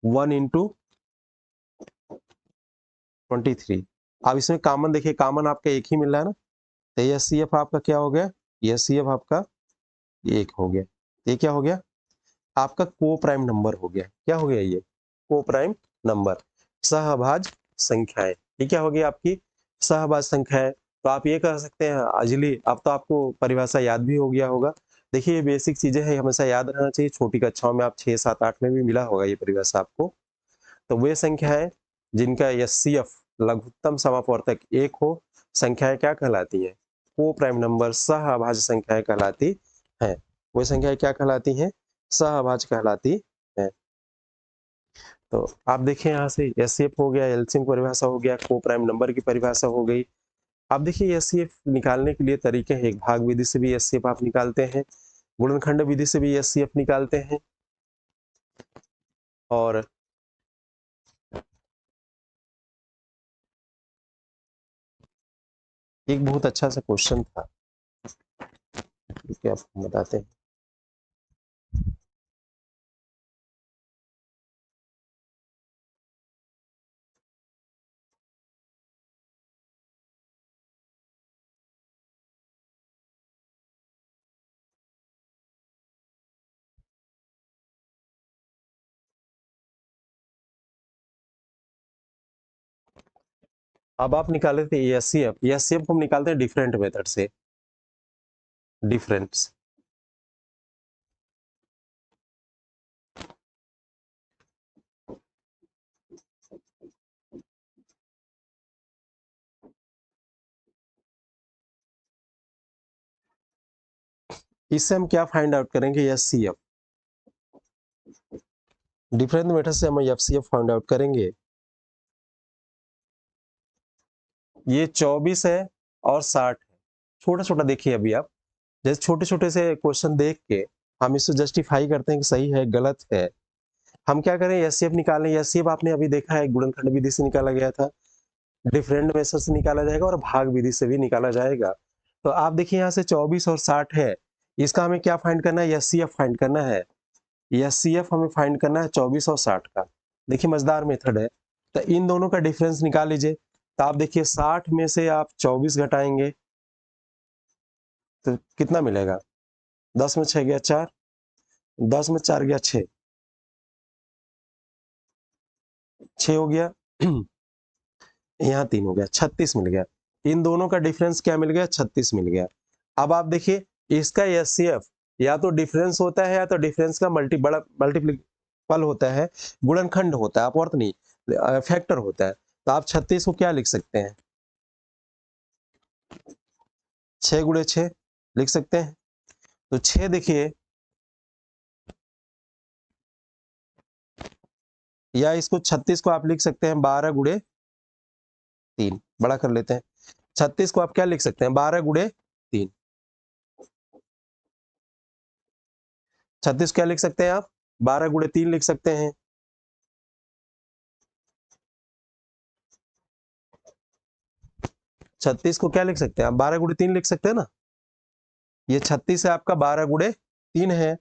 1 इंटू 23। अब इसमें कॉमन देखिए, कॉमन आपका एक ही मिल रहा है ना, तो ये एचसीएफ आपका क्या हो गया, ये एचसीएफ आपका एक हो गया। ये क्या हो गया, आपका को प्राइम नंबर हो गया। क्या हो गया, ये को प्राइम नंबर। सहभाज्य संख्याएं, ये क्या होगी आपकी सहभाज्य संख्याएं। तो आप ये कह सकते हैं अजली, अब तो आपको परिभाषा याद भी हो गया होगा। देखिए ये बेसिक चीजें हैं, हमेशा याद रहना चाहिए। छोटी कक्षाओं में आप 6, 7, 8 में भी मिला होगा ये परिभाषा आपको। तो वे संख्याएं जिनका एचसीएफ लघुत्तम समापवर्तक एक हो, संख्याएं क्या कहलाती हैं, को प्राइम नंबर सहभाज्य संख्याएं कहलाती हैं। वे संख्याएं क्या कहलाती हैं, सहभाज्य कहलाती हैं। तो आप देखिए यहाँ से एचसीएफ हो गया, एलसीएम की परिभाषा हो गया, को प्राइम नंबर की परिभाषा हो गई। आप देखिए एचसीएफ निकालने के लिए तरीके हैं, एक भाग विधि से भी एचसीएफ आप निकालते हैं, गुणनखंड विधि से भी एचसीएफ निकालते हैं, और एक बहुत अच्छा सा क्वेश्चन था, क्या आपको बताते हैं। अब आप निकाले थे एचसीएफ, एचसीएफ को हम निकालते हैं डिफरेंट मेथड से, डिफरेंस। इससे हम क्या फाइंड आउट करेंगे, एचसीएफ। डिफरेंट मेथड से हम एफसीएफ फाइंड आउट करेंगे। ये 24 है और 60 है। छोटा छोटा देखिए अभी आप, जैसे छोटे छोटे से क्वेश्चन देख के हम इसको जस्टिफाई करते हैं कि सही है गलत है। हम क्या करें, एचसीएफ निकालें। एचसीएफ आपने अभी देखा है गुणनखंड विधि से निकाला गया था, डिफरेंट मेथड से निकाला जाएगा और भाग विधि से भी निकाला जाएगा। तो आप देखिए यहाँ से 24 और 60 है, इसका हमें क्या फाइंड करना है, एचसीएफ फाइंड करना है। एचसीएफ हमें फाइंड करना है 24 और 60 का। देखिए मजेदार मेथड है। तो इन दोनों का डिफरेंस निकाल लीजिए। तो आप देखिए 60 में से आप 24 घटाएंगे तो कितना मिलेगा, 10 में 6 गया 4, 10 में 4 गया 6, 6 हो गया यहाँ 3 हो गया, 36 मिल गया। इन दोनों का डिफरेंस क्या मिल गया, 36 मिल गया। अब आप देखिए इसका एचसीएफ या तो डिफरेंस होता है या तो डिफरेंस का मल्टीपल होता है, गुणनखंड होता है, अपवर्त नहीं, फैक्टर होता है। तो आप 36 को क्या लिख सकते हैं, 6 गुणे 6 लिख सकते हैं। तो 6 देखिए, या इसको 36 को आप लिख सकते हैं 12 गुणे 3, बड़ा कर लेते हैं। 36 को आप क्या लिख सकते हैं, 12 गुणे 3। 36 क्या लिख सकते हैं आप, 12 गुणे 3 लिख सकते हैं। 36 को क्या लिख सकते हैं आप, 12 गुणे 3 लिख सकते हैं ना। ये 36 है आपका, 12 गुणे 3 है।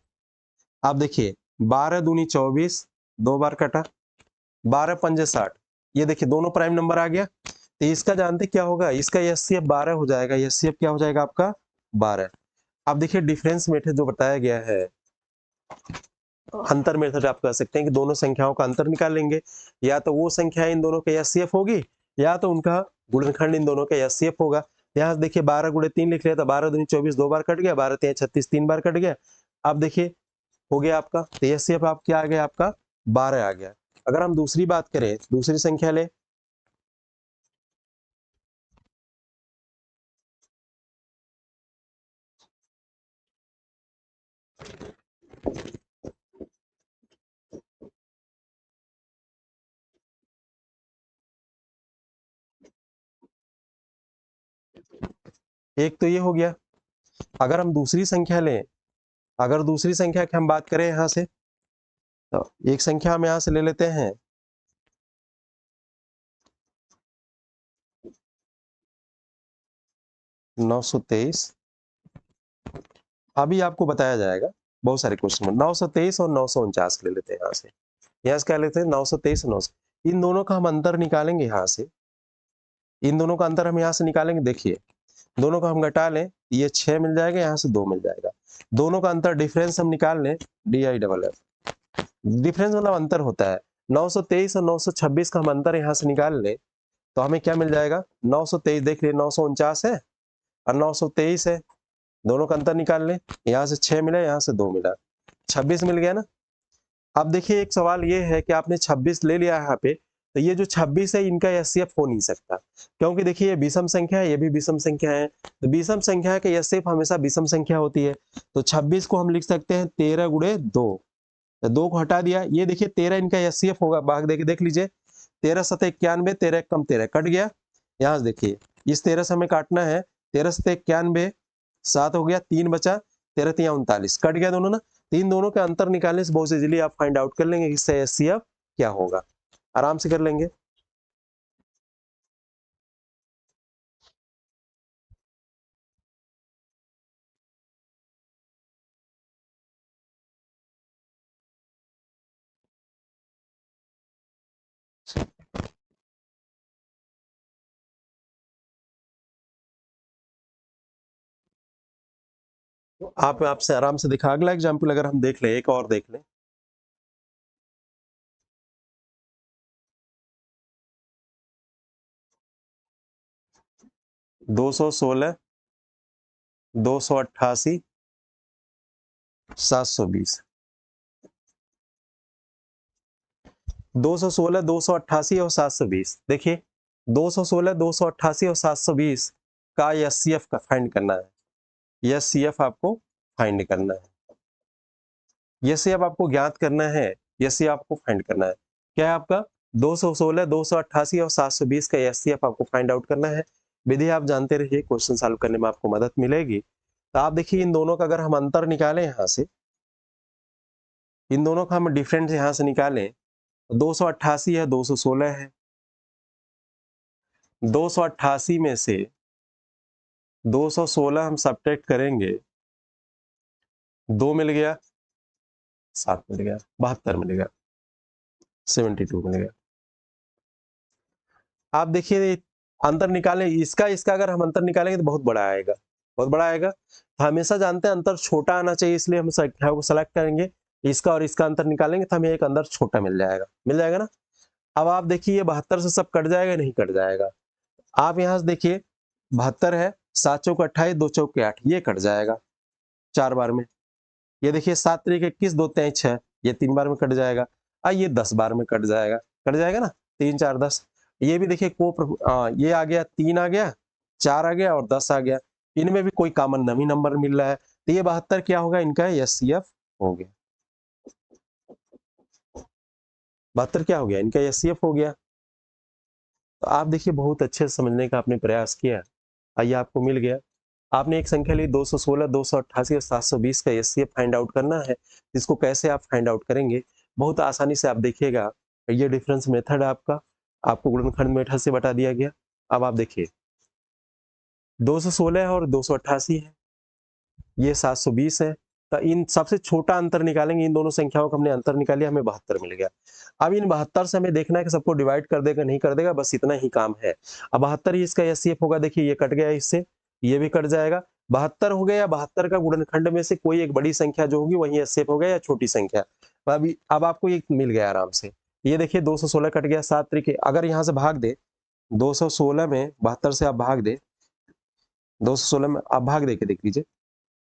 आप देखिए 12 दूनी 24, 2 बार कटा, 12 पंजे 60, ये देखिए दोनों प्राइम नंबर आ गया। तो इसका जानते क्या होगा, इसका एचसीएफ 12 हो जाएगा। एचसीएफ क्या हो जाएगा आपका, 12। अब देखिए डिफरेंस मेथड जो बताया गया है, अंतर मेथड आप कह सकते हैं कि दोनों संख्याओं का अंतर निकालेंगे। या तो वो संख्या इन दोनों का एचसीएफ होगी या तो उनका गुणनखंड इन दोनों का एचसीएफ होगा। यहाँ देखिए 12 गुणे 3 लिख लिया था, 12 दूनी 24, 2 बार कट गया, 12 3 36, 3 बार कट गया। अब देखिए हो गया आपका, तो एचसीएफ आप क्या आ गया आपका, 12 आ गया। अगर हम दूसरी बात करें, दूसरी संख्या ले, एक तो ये हो गया। अगर हम दूसरी संख्या लें, अगर दूसरी संख्या की हम बात करें यहां से, तो एक संख्या हम यहां से ले लेते हैं, 923। अभी आपको बताया जाएगा बहुत सारे क्वेश्चन में, 923 और 949 ले लेते हैं यहाँ से। यहाँ से क्या लेते हैं, 923 और 900, इन दोनों का हम अंतर निकालेंगे यहाँ से। इन दोनों का अंतर हम यहाँ से निकालेंगे। देखिए दोनों का हम घटा लें, ये 6 मिल जाएगा, यहाँ से 2 मिल जाएगा। दोनों का अंतर डिफरेंस हम निकाल लें, DIFF, डिफरेंस मतलब अंतर होता है। 923 और 926 का हम अंतर यहाँ से निकाल लें तो हमें क्या मिल जाएगा, 923 देख लिए 949 है और 923 है, दोनों का अंतर निकाल लें, यहाँ से 6 मिला, यहाँ से 2 मिला, 26 मिल गया ना। अब देखिए एक सवाल ये है कि आपने 26 ले लिया यहाँ पे, तो ये जो 26 है इनका एचसीएफ हो नहीं सकता, क्योंकि देखिए ये विषम संख्या है, ये भी विषम संख्या है। तो विषम संख्या का एचसीएफ हमेशा विषम संख्या होती है। तो 26 को हम लिख सकते हैं 13 गुणे 2, तो 2 को हटा दिया, ये देखिए 13 इनका एचसीएफ होगा। भाग देख लीजिए, 13 सत 91, 13 कम 13 कट गया। यहाँ से देखिए इस 13 से हमें काटना है, 13 सत 91, 7 हो गया, 3 बचा, 13 तिया 39, कट गया दोनों ना। तीन दोनों का अंतर निकालने से बहुत इजीली आप फाइंड आउट कर लेंगे कि इससे एचसीएफ क्या होगा, आराम से कर लेंगे। तो आप आपसे आराम से दिखा, अगला एग्जाम्पल अगर हम देख लें, एक और देख लें। 216, 288, 720। 216, 288 और 720। देखिए 216, 288 और 720 का एचसीएफ का फाइंड करना है। एचसीएफ आपको फाइंड करना है। एचसीएफ आपको ज्ञात करना है। एचसीएफ आपको फाइंड करना है। क्या है आपका 216, 288 और 720 का एचसीएफ आपको फाइंड आउट करना है। विधि आप जानते रहिए, क्वेश्चन सॉल्व करने में आपको मदद मिलेगी। तो आप देखिए इन दोनों का अगर हम अंतर निकालें यहाँ से, इन दोनों का हम डिफरेंस यहाँ से निकालें, 288 है, 216 है। 288 में से 216 हम सब्ट्रैक्ट करेंगे, 2 मिल गया, 7 मिल गया, 72 मिल गया, 72 मिल गया। आप देखिए अंतर निकालें, इसका इसका अगर हम अंतर निकालेंगे तो बहुत बड़ा आएगा, बहुत बड़ा आएगा। तो हमेशा जानते हैं अंतर छोटा आना चाहिए, इसलिए हम संख्या को सेलेक्ट करेंगे। इसका और इसका अंतर निकालेंगे तो हमें एक अंतर छोटा मिल जाएगा ना। अब आप देखिए ये 72 से सब कट जाएगा, नहीं कट जाएगा। आप यहाँ से देखिए 72 है, 7 चौक 28, 2 चौक 8, ये कट जाएगा 4 बार में। ये देखिए 7 तरीके 21, 2 तेईस 6, ये 3 बार में कट जाएगा। ये 10 बार में कट जाएगा ना, 3 4 10। ये भी देखिए ये आ गया, 3 आ गया, 4 आ गया और 10 आ गया। इनमें भी कोई कॉमन नमी नंबर मिल रहा है, तो ये 72 क्या होगा, इनका एचसीएफ हो गया। 72 क्या हो गया, इनका एचसीएफ हो गया। तो आप देखिए बहुत अच्छे से समझने का आपने प्रयास किया, आइए आपको मिल गया। आपने एक संख्या ली 216, 288 और 720 का एचसीएफ फाइंड आउट करना है। इसको कैसे आप फाइंड आउट करेंगे, बहुत आसानी से आप देखिएगा। ये डिफरेंस मेथड है आपका, आपको गुणनखंड मेथड से बता दिया गया। अब आप देखिए 216 है और 288 है, ये 720 है। तो इन सबसे छोटा अंतर निकालेंगे, इन दोनों संख्याओं का हमने अंतर निकालिया, हमें 72 मिल गया। अब इन 72 से हमें देखना है कि सबको डिवाइड कर देगा नहीं कर देगा, बस इतना ही काम है। अब 72 ही इसका एचसीएफ होगा। देखिए ये कट गया, इससे ये भी कट जाएगा। 72 हो गया, 72 का गुणनखंड में से कोई एक बड़ी संख्या जो होगी वही एचसीएफ हो गया, या छोटी संख्या। अब आपको ये मिल गया आराम से। ये देखिए 216 कट गया, 7 तरीके अगर यहाँ से भाग दे, 216 में 72 से आप भाग दे, 216 में आप भाग दे के देख लीजिए,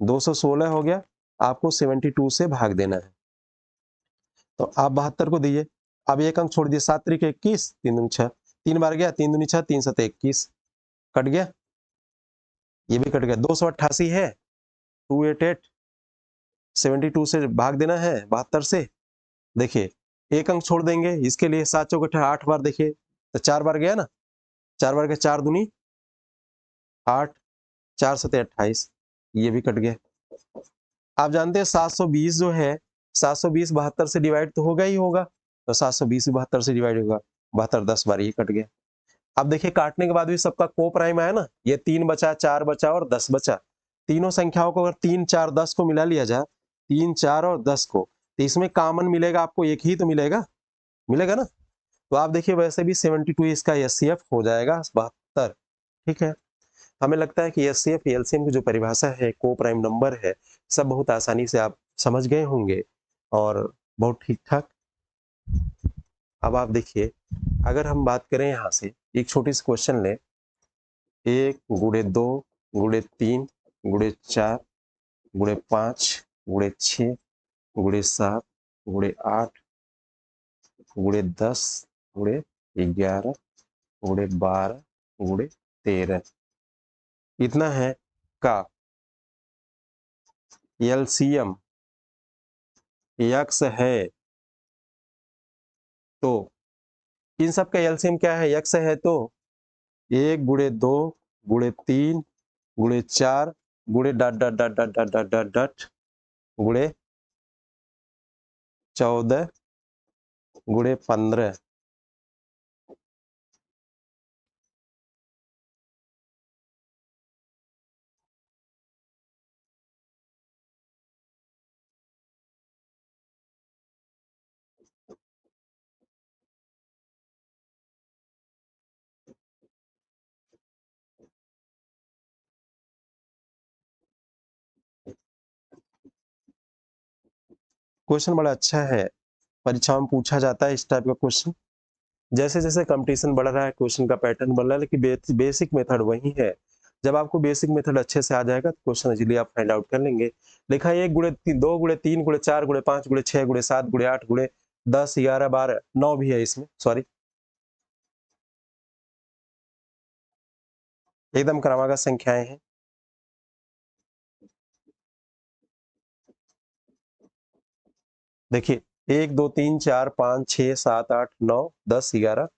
216 हो गया, आपको 72 से भाग देना है। तो आप 72 को दीजिए। अब एक अंक छोड़ दिए, 7 तरीके 21, 3 दूनी 6, 3 बार गया, 3 दूनी 6, 3 7 21, कट गया, ये भी कट गया। 288 है, 288, 72 से भाग देना है 72 से। देखिए एक अंक छोड़ देंगे इसके लिए, 7 चौक 8 बार, देखिए तो 4 बार गया ना, 4 बार गया, 4 दूनी 8, 4 7 28, ये भी कट गया। आप जानते हैं 720 जो है, 720 72 से डिवाइड तो होगा ही होगा, तो 720 भी 72 से डिवाइड होगा, 72 10 बार, ये कट गया। अब देखिए काटने के बाद भी सबका को प्राइम आया ना, ये 3 बचा, 4 बचा और 10 बचा। तीनों संख्याओं को अगर 3 4 10 को मिला लिया जाए, 3 4 और 10 को, तो इसमें कॉमन मिलेगा आपको, एक ही तो मिलेगा, मिलेगा ना। तो आप देखिए वैसे भी 72 इसका एचसीएफ हो जाएगा 72। ठीक है, हमें लगता है कि एचसीएफ एलसीएम की जो परिभाषा है, को प्राइम नंबर है, सब बहुत आसानी से आप समझ गए होंगे और बहुत ठीक ठाक। अब आप देखिए अगर हम बात करें यहाँ से, एक छोटी सी क्वेश्चन लें, 1 गुणे 2 गुणे 3 गुणे 4 गुणे 5 गुणे 6 गुणे 7 गुणे 8 गुणे 10 गुणे 11 गुणे 12 गुणे 13, इतना है का एलसीएम यक्स है। तो इन सब का एलसीएम क्या है, यक्स है, तो 1 गुणे 2 गुणे 3 गुणे 4 गुणे dot dot dot dot dot dot dot dot गुणे 14 गुणे 15। क्वेश्चन बड़ा अच्छा है, परीक्षा में पूछा जाता है इस टाइप का क्वेश्चन। जैसे जैसे कंपटीशन बढ़ रहा है, क्वेश्चन का पैटर्न बढ़ रहा है, लेकिन बेसिक मेथड वही है। जब आपको बेसिक मेथड अच्छे से आ जाएगा तो क्वेश्चन इजीली आप फाइंड आउट कर लेंगे। लिखा है 1 गुणे 2 गुणे 3 गुणे 4 गुणे 5 गुणे 6 गुणे 7 गुणे 8 गुणे 10 11 12 9 भी है इसमें, सॉरी, एकदम क्रमागत संख्याएं हैं। देखिए 1 2 3 4 5 6 7 8 9 10 11।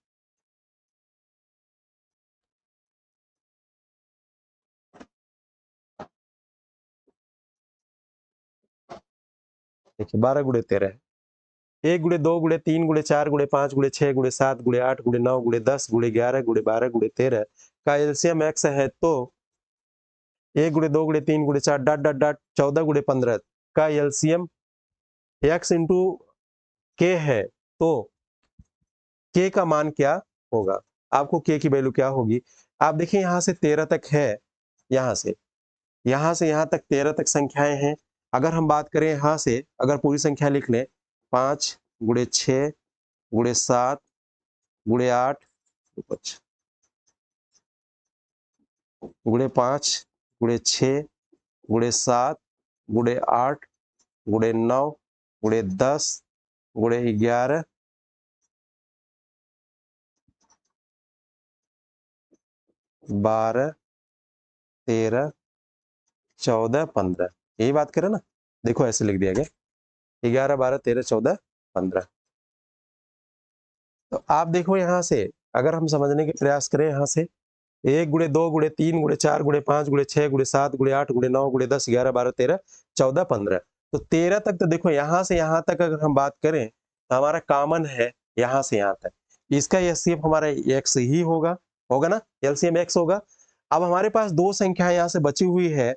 देखिए 12 गुणे 13 है। 1 गुणे 2 गुणे 3 गुणे 4 गुणे 5 गुणे 6 गुणे 7 गुणे 8 गुणे 9 गुणे 10 गुणे 11 गुणे 12 गुणे 13 का एलसीएम एक्स है, तो 1 गुणे 2 गुणे 3 गुणे 4 डॉट डॉट डॉट 14 गुणे 15 का एलसीएम एक्स इंटू के है, तो के का मान क्या होगा? आपको के की वैल्यू क्या होगी? आप देखिए यहाँ से 13 तक है, यहाँ से यहाँ तक 13 तक संख्याएं हैं। अगर हम बात करें यहाँ से, अगर पूरी संख्या लिख लें 5 गुणे 6 गुणे 7 गुणे 8 गुणे 5 गुणे 6 गुणे 7 गुणे 8 गुणे 9 गुणे 10 गुणे 11 12 13 14 15, यही बात करें ना। देखो ऐसे लिख दिया गया 11 12 13 14 15। तो आप देखो यहाँ से अगर हम समझने के प्रयास करें, यहाँ से 1 गुणे 2 गुणे 3 गुणे 4 गुणे 5 गुणे 6 गुणे 7 गुणे 8 गुणे 9 गुणे 10 11 12 13 14 15, तो 13 तक तो देखो यहाँ से यहाँ तक अगर हम बात करें तो हमारा कॉमन है यहाँ से यहाँ तक, इसका एलसीएम हमारा एक्स ही होगा, होगा ना, एलसीएम एक्स होगा। अब हमारे पास दो संख्या यहाँ से बची हुई है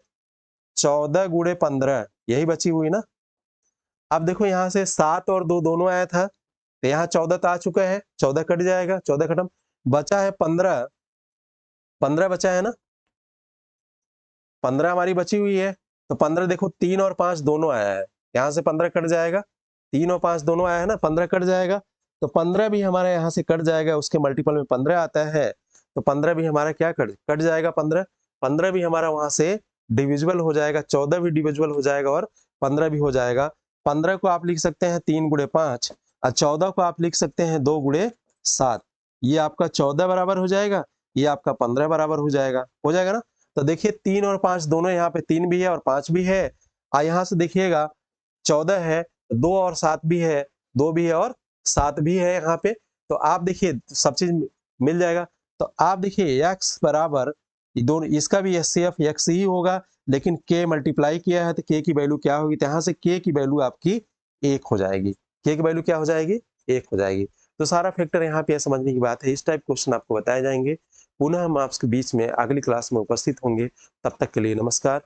14 गुणे 15, यही बची हुई ना। अब देखो यहाँ से 7 और 2 दोनों आया था, तो यहाँ 14 तो आ चुका है, 14 कट जाएगा, 14 खत्म, बचा है 15, 15 बचा है ना, 15 हमारी बची हुई है। तो 15 देखो 3 और 5 दोनों आया है, यहाँ से 15 कट जाएगा, 3 और 5 दोनों आया है ना, 15 कट जाएगा, तो 15 भी हमारे यहाँ से कट जाएगा, उसके मल्टीपल में 15 आता है, तो 15 भी हमारा क्या कट जाएगा, 15 भी हमारा वहां से डिविजिबल हो जाएगा, 14 भी डिविजिबल हो जाएगा और 15 भी हो जाएगा। 15 को आप लिख सकते हैं 3 गुणे 5 और 14 को आप लिख सकते हैं 2 गुणे 7। ये आपका 14 बराबर हो जाएगा, ये आपका 15 बराबर हो जाएगा ना। तो देखिए 3 और 5 दोनों, यहाँ पे 3 भी है और 5 भी है, और यहाँ से देखिएगा 14 है, 2 और 7 भी है, 2 भी है और 7 भी है यहाँ पे। तो आप देखिए सब चीज मिल जाएगा। तो आप देखिए x बराबर दोनों, इसका भी एचसीएफ x ही होगा, लेकिन k मल्टीप्लाई किया है तो k की वैल्यू क्या होगी, तो यहाँ से k की वैल्यू आपकी 1 हो जाएगी, k की वैल्यू क्या हो जाएगी, 1 हो जाएगी। तो सारा फैक्टर यहाँ पे समझने की बात है। इस टाइप क्वेश्चन आपको बताए जाएंगे। पुनः हम आपके बीच में अगली क्लास में उपस्थित होंगे, तब तक के लिए नमस्कार।